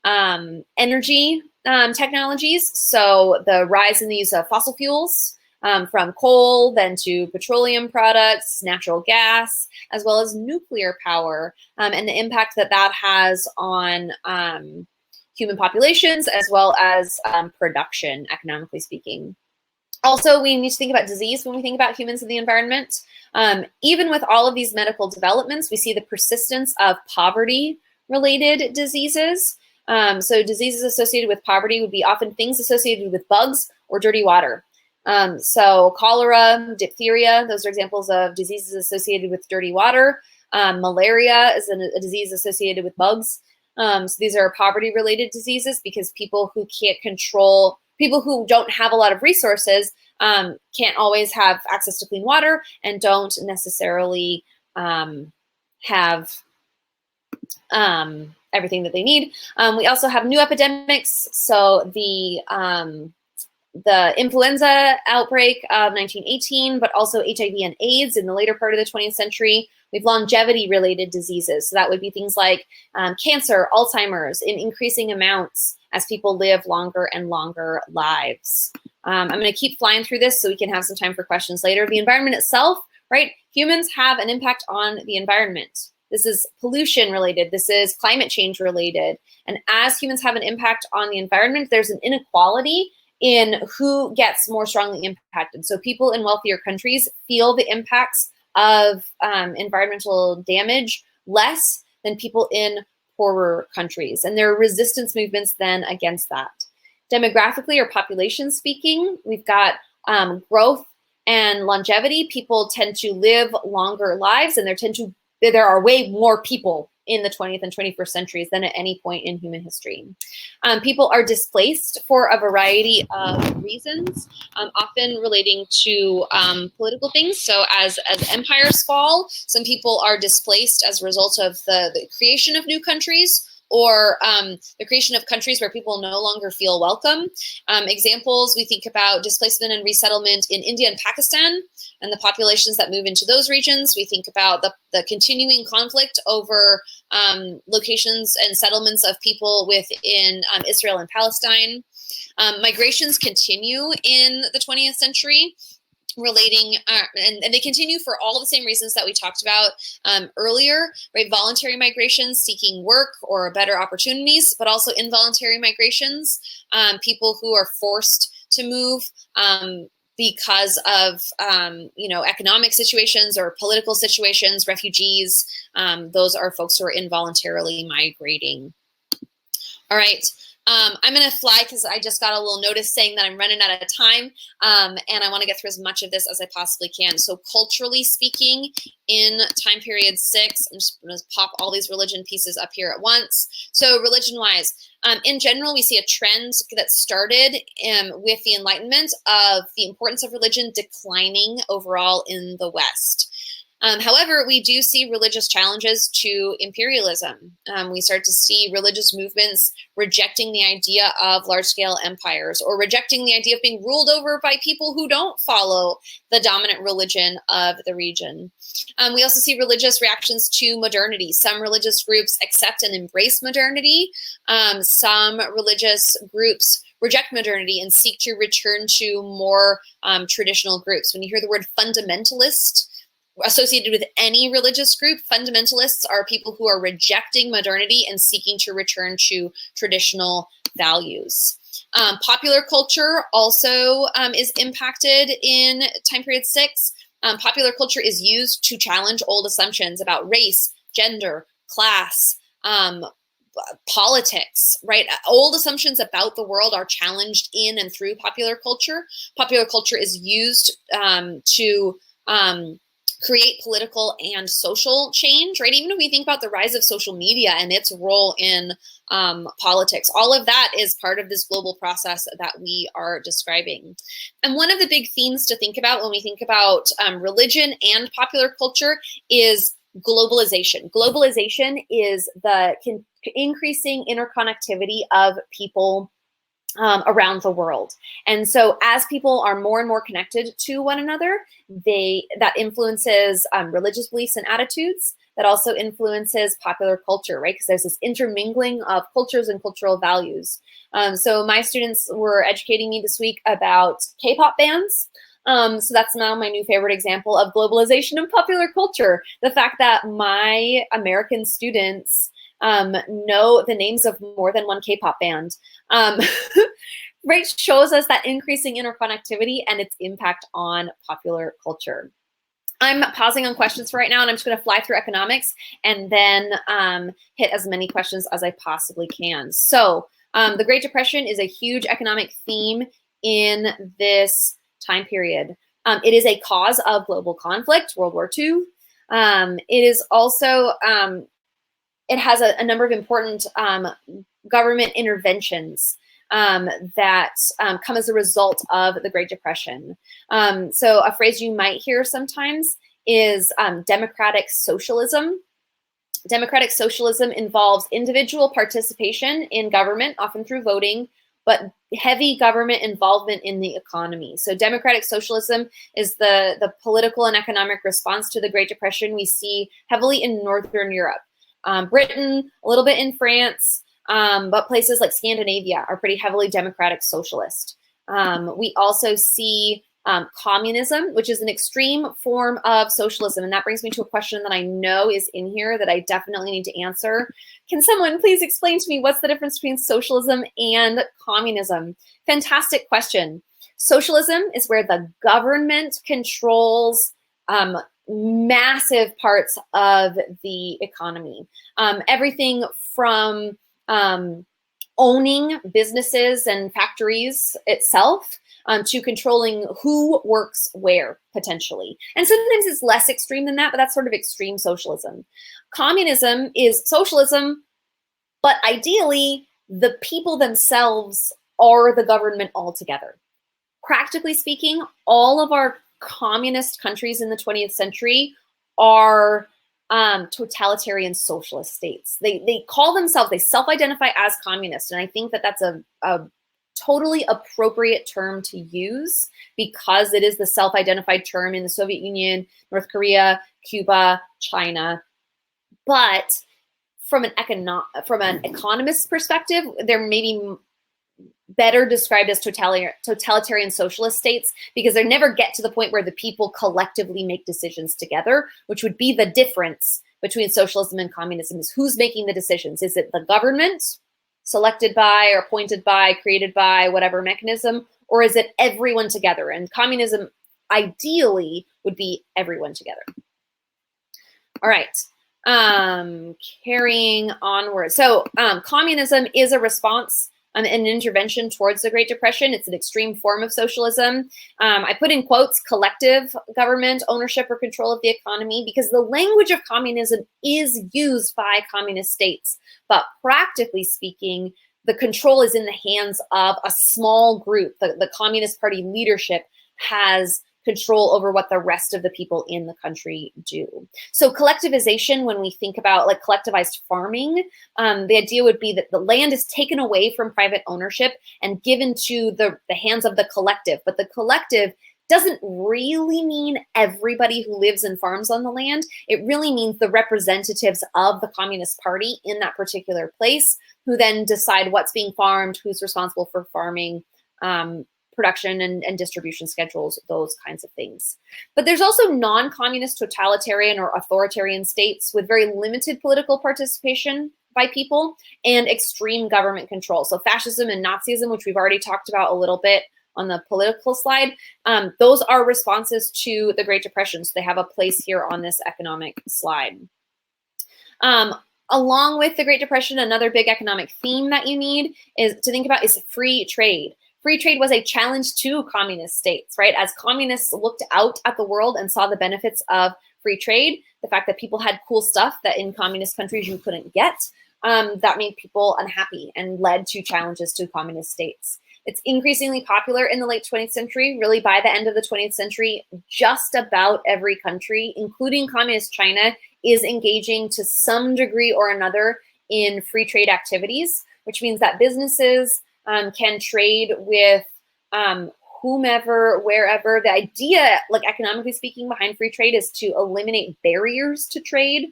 Speaker 1: energy technologies, so the rise in the use of fossil fuels, from coal, then to petroleum products, natural gas, as well as nuclear power, and the impact that that has on human populations, as well as production, economically speaking. Also, we need to think about disease when we think about humans and the environment. Even with all of these medical developments, we see the persistence of poverty-related diseases. So diseases associated with poverty would be often things associated with bugs or dirty water. So cholera, diphtheria, those are examples of diseases associated with dirty water. Malaria is a disease associated with bugs. So these are poverty-related diseases because people who can't control, people who don't have a lot of resources can't always have access to clean water and don't necessarily have everything that they need. We also have new epidemics. So the influenza outbreak of 1918, but also HIV and AIDS in the later part of the 20th century. We have longevity-related diseases. So that would be things like cancer, Alzheimer's in increasing amounts as people live longer and longer lives. I'm going to keep flying through this so we can have some time for questions later. The environment itself, right? Humans have an impact on the environment. This is pollution related. This is climate change related. And as humans have an impact on the environment, there's an inequality in who gets more strongly impacted. So people in wealthier countries feel the impacts of environmental damage less than people in poorer countries. And there are resistance movements then against that. Demographically or population speaking, we've got growth and longevity. People tend to live longer lives, and there are way more people in the 20th and 21st centuries than at any point in human history. People are displaced for a variety of reasons, often relating to political things. So as empires fall, some people are displaced as a result of the creation of new countries, or the creation of countries where people no longer feel welcome. Examples, we think about displacement and resettlement in India and Pakistan and the populations that move into those regions. We think about the continuing conflict over locations and settlements of people within Israel and Palestine. Migrations continue in the 20th century, relating, and they continue for all the same reasons that we talked about earlier, right? Voluntary migrations, seeking work or better opportunities, but also involuntary migrations, people who are forced to move because of economic situations or political situations, refugees. Those are folks who are involuntarily migrating. All right. I'm going to fly because I just got a little notice saying that I'm running out of time, and I want to get through as much of this as I possibly can. So culturally speaking, in time period 6, I'm just going to pop all these religion pieces up here at once. So religion-wise, in general, we see a trend that started with the Enlightenment of the importance of religion declining overall in the West. However, we do see religious challenges to imperialism. We start to see religious movements rejecting the idea of large-scale empires, or rejecting the idea of being ruled over by people who don't follow the dominant religion of the region. We also see religious reactions to modernity. Some religious groups accept and embrace modernity. Some religious groups reject modernity and seek to return to more traditional groups. When you hear the word fundamentalist associated with any religious group, fundamentalists are people who are rejecting modernity and seeking to return to traditional values. Popular culture also is impacted in time period 6. Popular culture is used to challenge old assumptions about race, gender, class, politics, right? Old assumptions about the world are challenged in and through popular culture. Popular culture is used to create political and social change, right? Even when we think about the rise of social media and its role in politics, all of that is part of this global process that we are describing. And one of the big themes to think about when we think about religion and popular culture is globalization. Globalization is the increasing interconnectivity of people around the world. And so as people are more and more connected to one another, that influences religious beliefs and attitudes. That also influences popular culture, right? Because there's this intermingling of cultures and cultural values. So my students were educating me this week about K-pop bands. So that's now my new favorite example of globalization and popular culture. The fact that my American students know the names of more than one K-pop band, right, shows us that increasing interconnectivity and its impact on popular culture. I'm pausing on questions for right now, and I'm just going to fly through economics and then hit as many questions as I possibly can. So the Great Depression is a huge economic theme in this time period. It is a cause of global conflict, World War II. It is also, it has a number of important government interventions that come as a result of the Great Depression. So a phrase you might hear sometimes is democratic socialism. Democratic socialism involves individual participation in government, often through voting, but heavy government involvement in the economy. So democratic socialism is the political and economic response to the Great Depression we see heavily in Northern Europe. Britain, a little bit in France, but places like Scandinavia are pretty heavily democratic socialist. We also see communism, which is an extreme form of socialism. And that brings me to a question that I know is in here that I definitely need to answer. Can someone please explain to me what's the difference between socialism and communism? Fantastic question. Socialism is where the government controls massive parts of the economy. Everything from owning businesses and factories itself to controlling who works where, potentially. And sometimes it's less extreme than that, but that's sort of extreme socialism. Communism is socialism, but ideally, the people themselves are the government altogether. Practically speaking, all of our communist countries in the 20th century are totalitarian socialist states. They call themselves, they self-identify as communist, and I think that that's a totally appropriate term to use because it is the self-identified term in the Soviet Union, North Korea, Cuba, China. But from an economist perspective, they're maybe better described as totalitarian socialist states because they never get to the point where the people collectively make decisions together, which would be the difference between socialism and communism. Is who's making the decisions? Is it the government, selected by or appointed by, created by whatever mechanism, or is it everyone together? And communism ideally would be everyone together. All right. Carrying onward. So communism is a response, an intervention towards the Great Depression. It's an extreme form of socialism. I put in quotes, collective government ownership or control of the economy, because the language of communism is used by communist states. But practically speaking, the control is in the hands of a small group. The Communist Party leadership has control over what the rest of the people in the country do. So collectivization, when we think about like collectivized farming, the idea would be that the land is taken away from private ownership and given to the hands of the collective. But the collective doesn't really mean everybody who lives and farms on the land. It really means the representatives of the Communist Party in that particular place, who then decide what's being farmed, who's responsible for farming, production and distribution schedules, those kinds of things. But there's also non-communist totalitarian or authoritarian states with very limited political participation by people and extreme government control. So fascism and Nazism, which we've already talked about a little bit on the political slide, those are responses to the Great Depression. So they have a place here on this economic slide. Along with the Great Depression, another big economic theme that you need is to think about is free trade. Free trade was a challenge to communist states, right? As communists looked out at the world and saw the benefits of free trade, the fact that people had cool stuff that in communist countries you couldn't get, that made people unhappy and led to challenges to communist states. It's increasingly popular in the late 20th century. Really, by the end of the 20th century, just about every country, including communist China, is engaging to some degree or another in free trade activities, which means that businesses can trade with whomever, wherever. The idea, like economically speaking, behind free trade is to eliminate barriers to trade.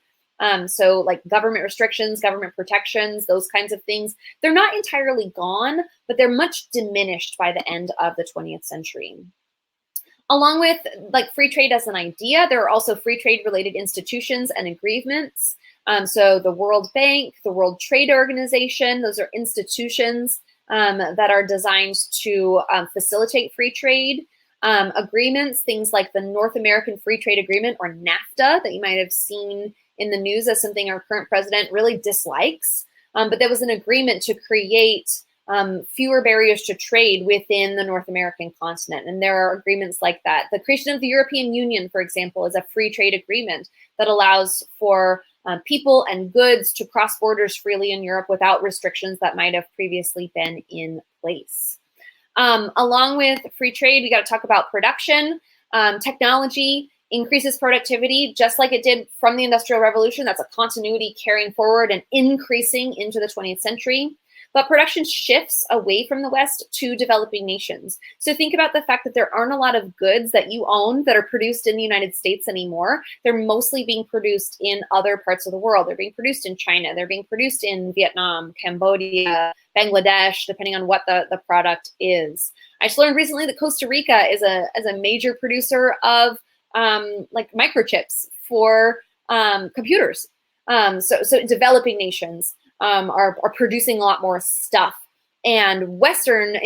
Speaker 1: So like government restrictions, government protections, those kinds of things. They're not entirely gone, but they're much diminished by the end of the 20th century. Along with like free trade as an idea, there are also free trade related institutions and agreements. So the World Bank, the World Trade Organization, those are institutions that are designed to facilitate free trade. Agreements, things like the North American Free Trade Agreement, or NAFTA, that you might have seen in the news as something our current president really dislikes. But there was an agreement to create fewer barriers to trade within the North American continent. And there are agreements like that. The creation of the European Union, for example, is a free trade agreement that allows for people and goods to cross borders freely in Europe without restrictions that might have previously been in place. Along with free trade, we got to talk about production. Technology increases productivity just like it did from the Industrial Revolution. That's a continuity carrying forward and increasing into the 20th century. But production shifts away from the West to developing nations. So think about the fact that there aren't a lot of goods that you own that are produced in the United States anymore. They're mostly being produced in other parts of the world. They're being produced in China. They're being produced in Vietnam, Cambodia, Bangladesh, depending on what the product is. I just learned recently that Costa Rica is a major producer of like microchips for computers. So developing nations are producing a lot more stuff, and Western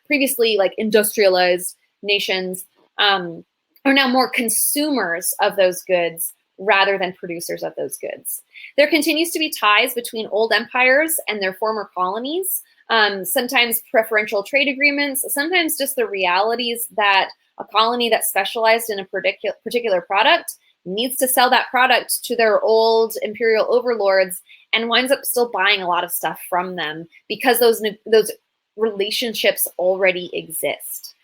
Speaker 1: previously like industrialized nations are now more consumers of those goods rather than producers of those goods. There continues to be ties between old empires and their former colonies, sometimes preferential trade agreements, sometimes just the realities that a colony that specialized in a particular product needs to sell that product to their old imperial overlords and winds up still buying a lot of stuff from them because those relationships already exist.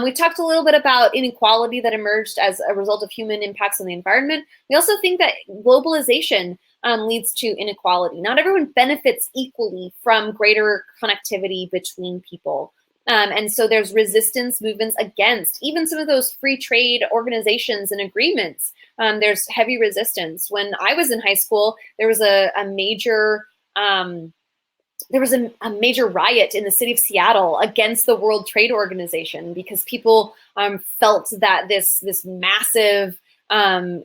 Speaker 1: We talked a little bit about inequality that emerged as a result of human impacts on the environment. We also think that globalization leads to inequality. Not everyone benefits equally from greater connectivity between people. And so there's resistance movements against even some of those free trade organizations and agreements. There's heavy resistance. When I was in high school, there was a major riot in the city of Seattle against the World Trade Organization because people felt that this massive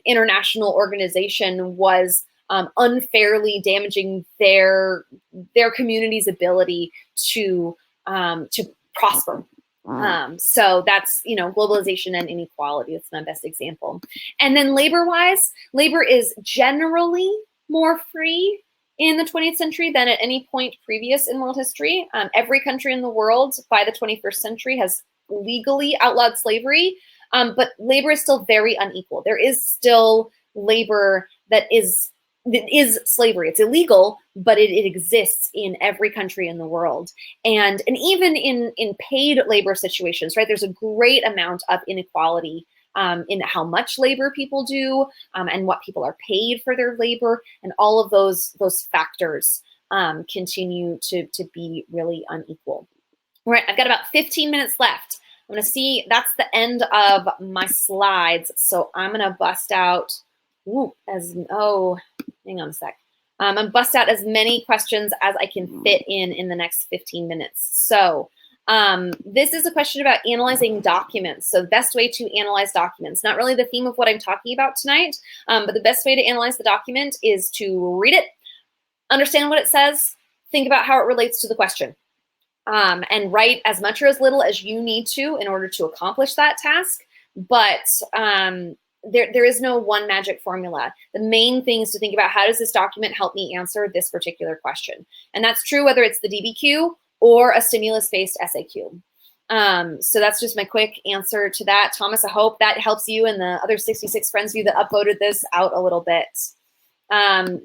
Speaker 1: international organization was unfairly damaging their community's ability to prosper. So that's, globalization and inequality. That's my best example. And then labor-wise, labor is generally more free in the 20th century than at any point previous in world history. Every country in the world by the 21st century has legally outlawed slavery, but labor is still very unequal. There is still labor that is slavery. It's illegal, but it exists in every country in the world. And even in paid labor situations, right, there's a great amount of inequality in how much labor people do and what people are paid for their labor. And all of those factors continue to be really unequal. All right, I've got about 15 minutes left. I'm going to see, that's the end of my slides. So I'm going to bust out, hang on a sec. I'm going to bust out as many questions as I can fit in the next 15 minutes. So this is a question about analyzing documents. So the best way to analyze documents, not really the theme of what I'm talking about tonight, but the best way to analyze the document is to read it, understand what it says, think about how it relates to the question, and write as much or as little as you need to in order to accomplish that task. But there is no one magic formula. The main thing is to think about, how does this document help me answer this particular question? And that's true whether it's the DBQ or a stimulus-based SAQ. So that's just my quick answer to that. Thomas, I hope that helps you and the other 66 friends of you that upvoted this out a little bit.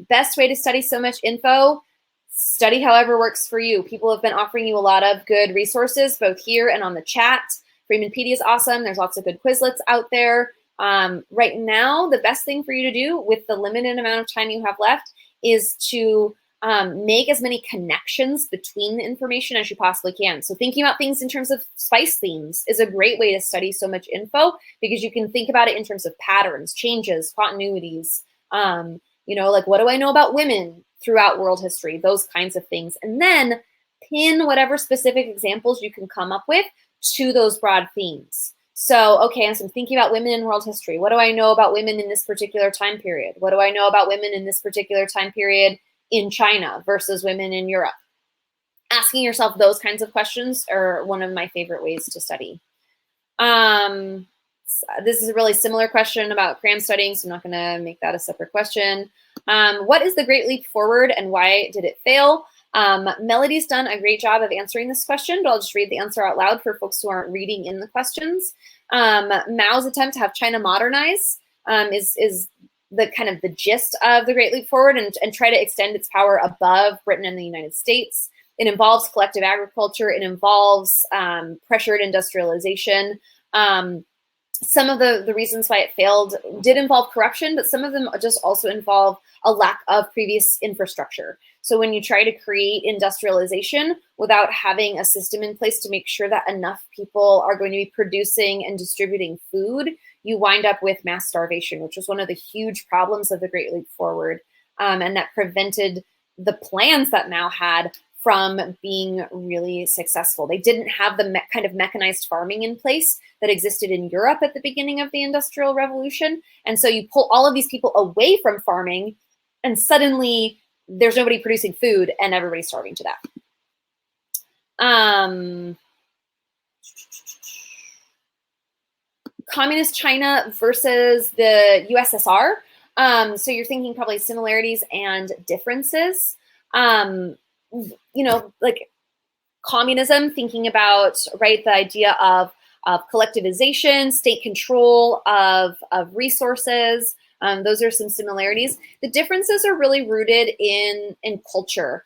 Speaker 1: Best way to study so much info, study however works for you. People have been offering you a lot of good resources, both here and on the chat. Freemanpedia is awesome. There's lots of good Quizlets out there. Right now, the best thing for you to do with the limited amount of time you have left is to make as many connections between the information as you possibly can. So thinking about things in terms of spice themes is a great way to study so much info, because you can think about it in terms of patterns, changes, continuities, like what do I know about women throughout world history, those kinds of things. And then pin whatever specific examples you can come up with to those broad themes. So, okay, so I'm thinking about women in world history. What do I know about women in this particular time period? What do I know about women in this particular time period in China versus women in Europe? Asking yourself those kinds of questions are one of my favorite ways to study. This is a really similar question about cram studying, so I'm not going to make that a separate question. What is the Great Leap Forward and why did it fail? Melody's done a great job of answering this question, but I'll just read the answer out loud for folks who aren't reading in the questions. Mao's attempt to have China modernize is the kind of the gist of the Great Leap Forward, and try to extend its power above Britain and the United States. It involves collective agriculture. It involves pressured industrialization. Some of the reasons why it failed did involve corruption, but some of them just also involve a lack of previous infrastructure. So when you try to create industrialization without having a system in place to make sure that enough people are going to be producing and distributing food, you wind up with mass starvation, which was one of the huge problems of the Great Leap Forward, and that prevented the plans that Mao had from being really successful. They didn't have the kind of mechanized farming in place that existed in Europe at the beginning of the Industrial Revolution. And so you pull all of these people away from farming, and suddenly there's nobody producing food and everybody's starving to death. Communist China versus the USSR. So you're thinking probably similarities and differences. Like communism, thinking about, right, the idea of collectivization, state control of resources. Those are some similarities. The differences are really rooted in culture.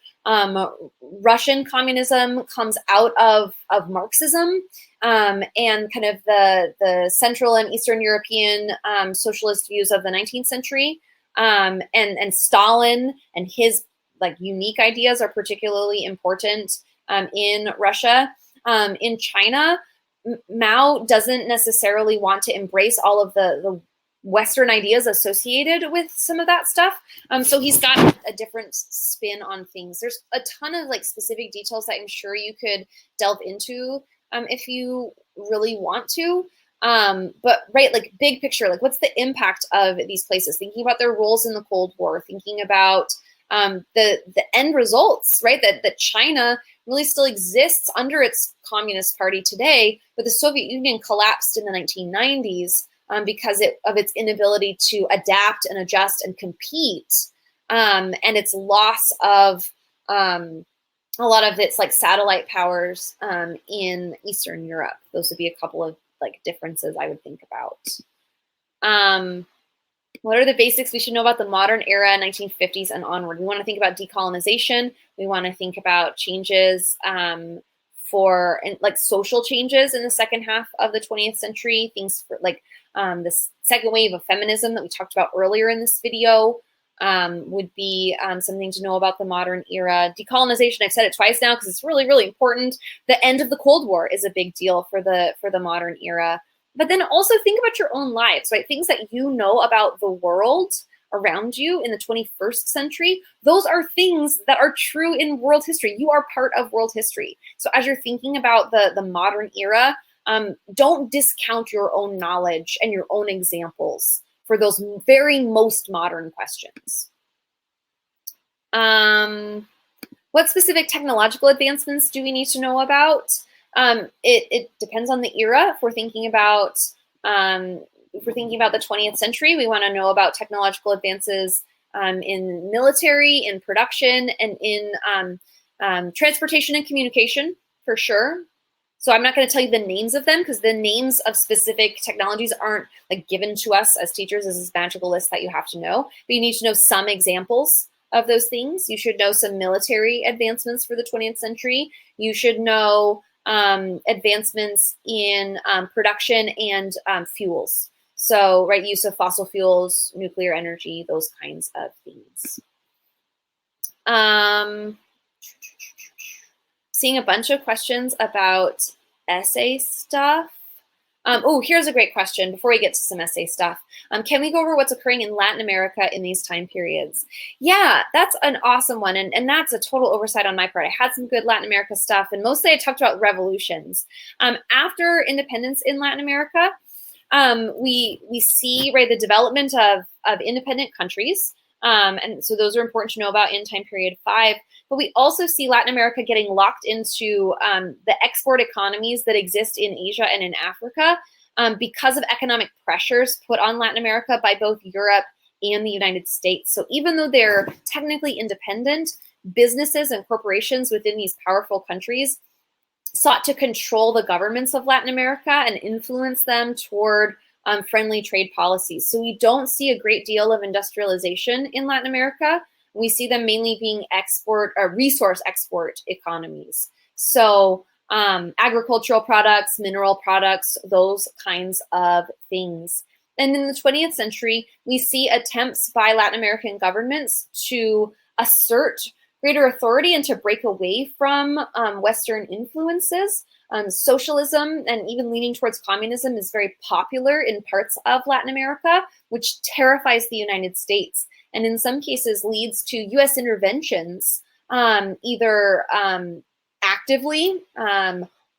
Speaker 1: Russian communism comes out of Marxism, and kind of the Central and Eastern European socialist views of the 19th century. And Stalin and his unique ideas are particularly important in Russia. In China, Mao doesn't necessarily want to embrace all of the Western ideas associated with some of that stuff. So he's got a different spin on things. There's a ton of specific details that I'm sure you could delve into if you really want to. But right, big picture, what's the impact of these places? Thinking about their roles in the Cold War, thinking about the end results, right? That China really still exists under its Communist Party today, but the Soviet Union collapsed in the 1990s because of its inability to adapt and adjust and compete, and its loss of a lot of its satellite powers in Eastern Europe. Those would be a couple of differences I would think about. What are the basics we should know about the modern era, 1950s and onward? We want to think about decolonization. We want to think about changes for social changes in the second half of the 20th century. Things for the second wave of feminism that we talked about earlier in this video would be something to know about the modern era. Decolonization, I've said it twice now because it's really, really important. The end of the Cold War is a big deal for the modern era. But then also think about your own lives, right? Things that you know about the world around you in the 21st century, those are things that are true in world history. You are part of world history. So as you're thinking about the modern era, don't discount your own knowledge and your own examples for those very most modern questions. What specific technological advancements do we need to know about? It depends on the era. If we're thinking about the 20th century, we want to know about technological advances in military, in production, and in transportation and communication, for sure. So I'm not going to tell you the names of them because the names of specific technologies aren't given to us as teachers as this magical list that you have to know. But you need to know some examples of those things. You should know some military advancements for the 20th century. You should know advancements in production and fuels. So, right, use of fossil fuels, nuclear energy, those kinds of things. Seeing a bunch of questions about essay stuff. Oh, here's a great question before we get to some essay stuff. Can we go over what's occurring in Latin America in these time periods? Yeah, that's an awesome one. And that's a total oversight on my part. I had some good Latin America stuff, and mostly I talked about revolutions. After independence in Latin America, we see, right, the development of independent countries. And so those are important to know about in time period 5. But we also see Latin America getting locked into the export economies that exist in Asia and in Africa because of economic pressures put on Latin America by both Europe and the United States. So even though they're technically independent, businesses and corporations within these powerful countries sought to control the governments of Latin America and influence them toward friendly trade policies. So we don't see a great deal of industrialization in Latin America. We see them mainly being resource export economies. So agricultural products, mineral products, those kinds of things. And in the 20th century, we see attempts by Latin American governments to assert greater authority and to break away from Western influences. Socialism and even leaning towards communism is very popular in parts of Latin America, which terrifies the United States, and in some cases leads to US interventions, either actively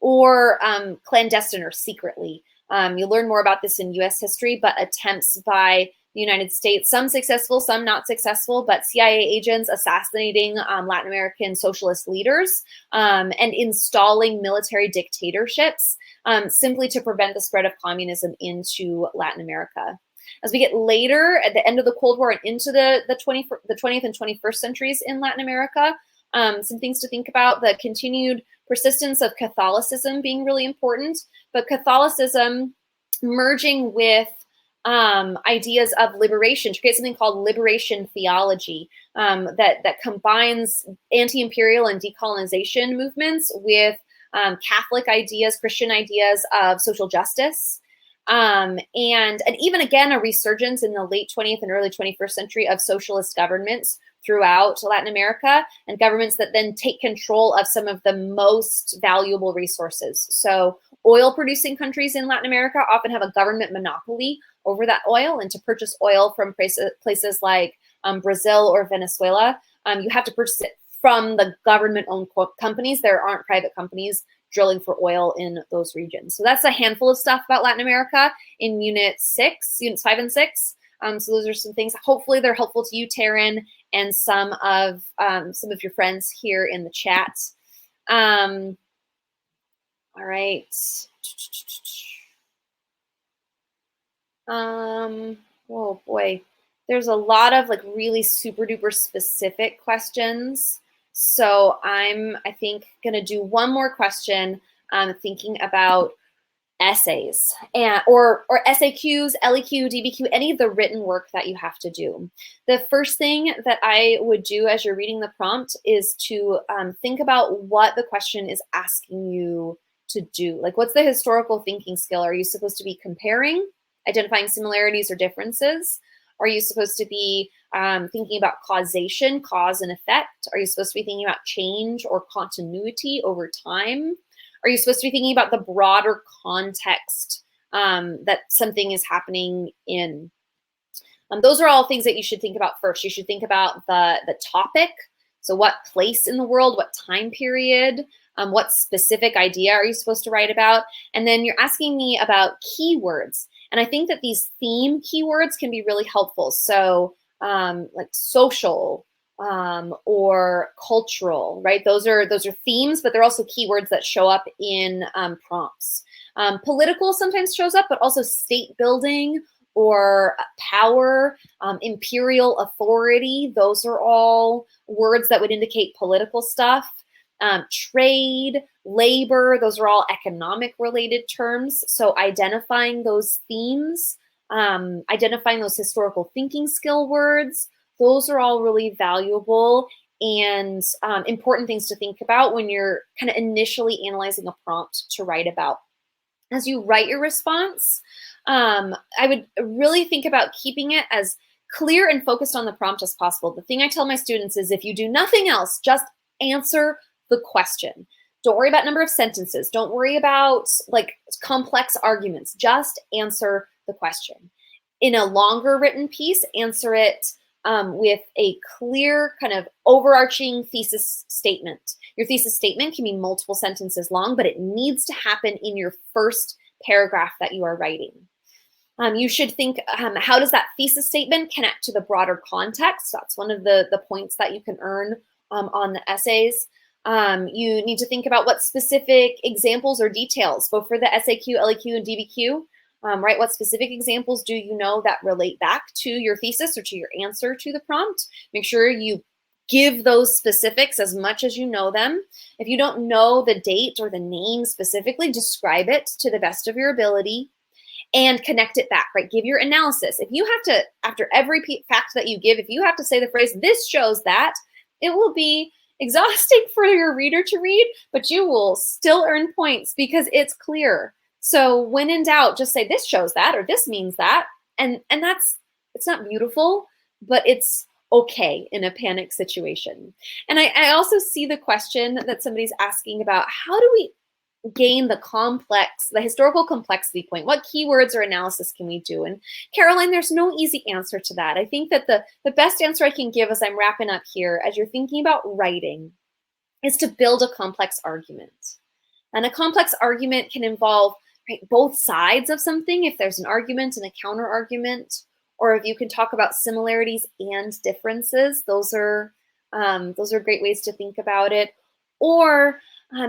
Speaker 1: or clandestine or secretly. You'll learn more about this in US history, but attempts by the United States, some successful, some not successful, but CIA agents assassinating Latin American socialist leaders and installing military dictatorships simply to prevent the spread of communism into Latin America. As we get later, at the end of the Cold War and into the 20th and 21st centuries in Latin America, some things to think about: the continued persistence of Catholicism being really important, but Catholicism merging with ideas of liberation to create something called liberation theology that combines anti-imperial and decolonization movements with Catholic ideas, Christian ideas of social justice. And even again, a resurgence in the late 20th and early 21st century of socialist governments throughout Latin America, and governments that then take control of some of the most valuable resources. So oil producing countries in Latin America often have a government monopoly over that oil, and to purchase oil from places like Brazil or Venezuela, you have to purchase it from the government-owned companies. There aren't private companies drilling for oil in those regions. So that's a handful of stuff about Latin America in units 5 and 6. So those are some things. Hopefully they're helpful to you, Taryn, and some of your friends here in the chat. All right. Oh boy, there's a lot of like really super duper specific questions. So I think gonna do one more question, thinking about essays or SAQs, LEQ, DBQ, any of the written work that you have to do. The first thing that I would do as you're reading the prompt is to think about what the question is asking you to do. Like, what's the historical thinking skill? Are you supposed to be comparing, identifying similarities or differences? Are you supposed to be thinking about causation, cause and effect? Are you supposed to be thinking about change or continuity over time? Are you supposed to be thinking about the broader context that something is happening in? Those are all things that you should think about first. You should think about the topic. So what place in the world, what time period, what specific idea are you supposed to write about? And then you're asking me about keywords. And I think that these theme keywords can be really helpful. So like social, or cultural, right? Those are themes, but they're also keywords that show up in prompts. Political sometimes shows up, but also state building or power, imperial authority. Those are all words that would indicate political stuff. Trade, labor, those are all economic related terms. So identifying those themes, identifying those historical thinking skill words, those are all really valuable and important things to think about when you're kind of initially analyzing a prompt to write about. As you write your response, I would really think about keeping it as clear and focused on the prompt as possible. The thing I tell my students is if you do nothing else, just answer the question. Don't worry about number of sentences. Don't worry about like complex arguments. Just answer the question. In a longer written piece, answer it with a clear kind of overarching thesis statement. Your thesis statement can be multiple sentences long, but it needs to happen in your first paragraph that you are writing. You should think, how does that thesis statement connect to the broader context? That's one of the points that you can earn on the essays. You need to think about what specific examples or details, both for the SAQ, LAQ, and DBQ, right? What specific examples do you know that relate back to your thesis or to your answer to the prompt? Make sure you give those specifics as much as you know them. If you don't know the date or the name specifically, describe it to the best of your ability and connect it back, right? Give your analysis. If you have to, after every fact that you give, if you have to say the phrase, this shows that, it will be exhausting for your reader to read, but you will still earn points because it's clear. So when in doubt, just say this shows that, or this means that. And that's, it's not beautiful, but it's okay in a panic situation. And I also see the question that somebody's asking about, how do we gain the historical complexity point? What keywords or analysis can we do? And Caroline, there's no easy answer to that. I think that the best answer I can give as I'm wrapping up here, as you're thinking about writing, is to build a complex argument. And a complex argument can involve, right, both sides of something, if there's an argument and a counter argument, or if you can talk about similarities and differences. Those are great ways to think about it. Or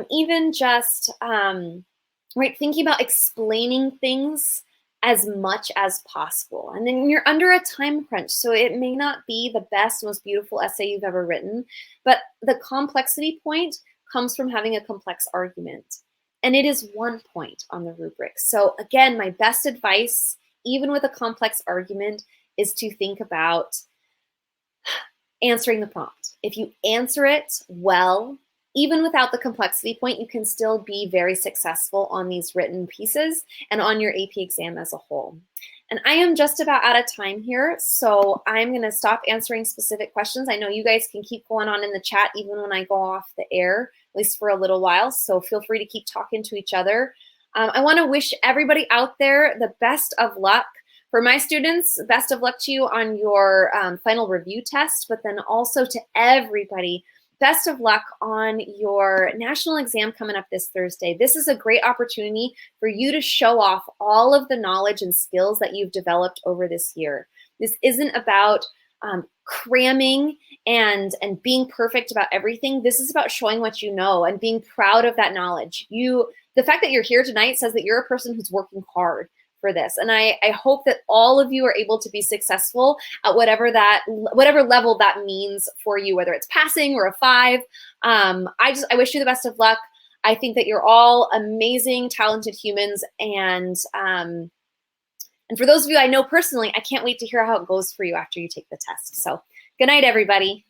Speaker 1: even just right, thinking about explaining things as much as possible. And then you're under a time crunch, so it may not be the best, most beautiful essay you've ever written, but the complexity point comes from having a complex argument. And it is 1 point on the rubric. So again, my best advice, even with a complex argument, is to think about answering the prompt. If you answer it well, even without the complexity point, you can still be very successful on these written pieces and on your AP exam as a whole. And I am just about out of time here, so I'm going to stop answering specific questions. I know you guys can keep going on in the chat even when I go off the air, at least for a little while, so feel free to keep talking to each other. I want to wish everybody out there the best of luck. For my students, best of luck to you on your final review test, but then also to everybody, best of luck on your national exam coming up this Thursday. This is a great opportunity for you to show off all of the knowledge and skills that you've developed over this year. This isn't about cramming and being perfect about everything. This is about showing what you know and being proud of that knowledge. The fact that you're here tonight says that you're a person who's working hard for this. And I hope that all of you are able to be successful at whatever level that means for you, whether it's passing or a 5. I wish you the best of luck. I think that you're all amazing, talented humans. And for those of you I know personally, I can't wait to hear how it goes for you after you take the test. So good night, everybody.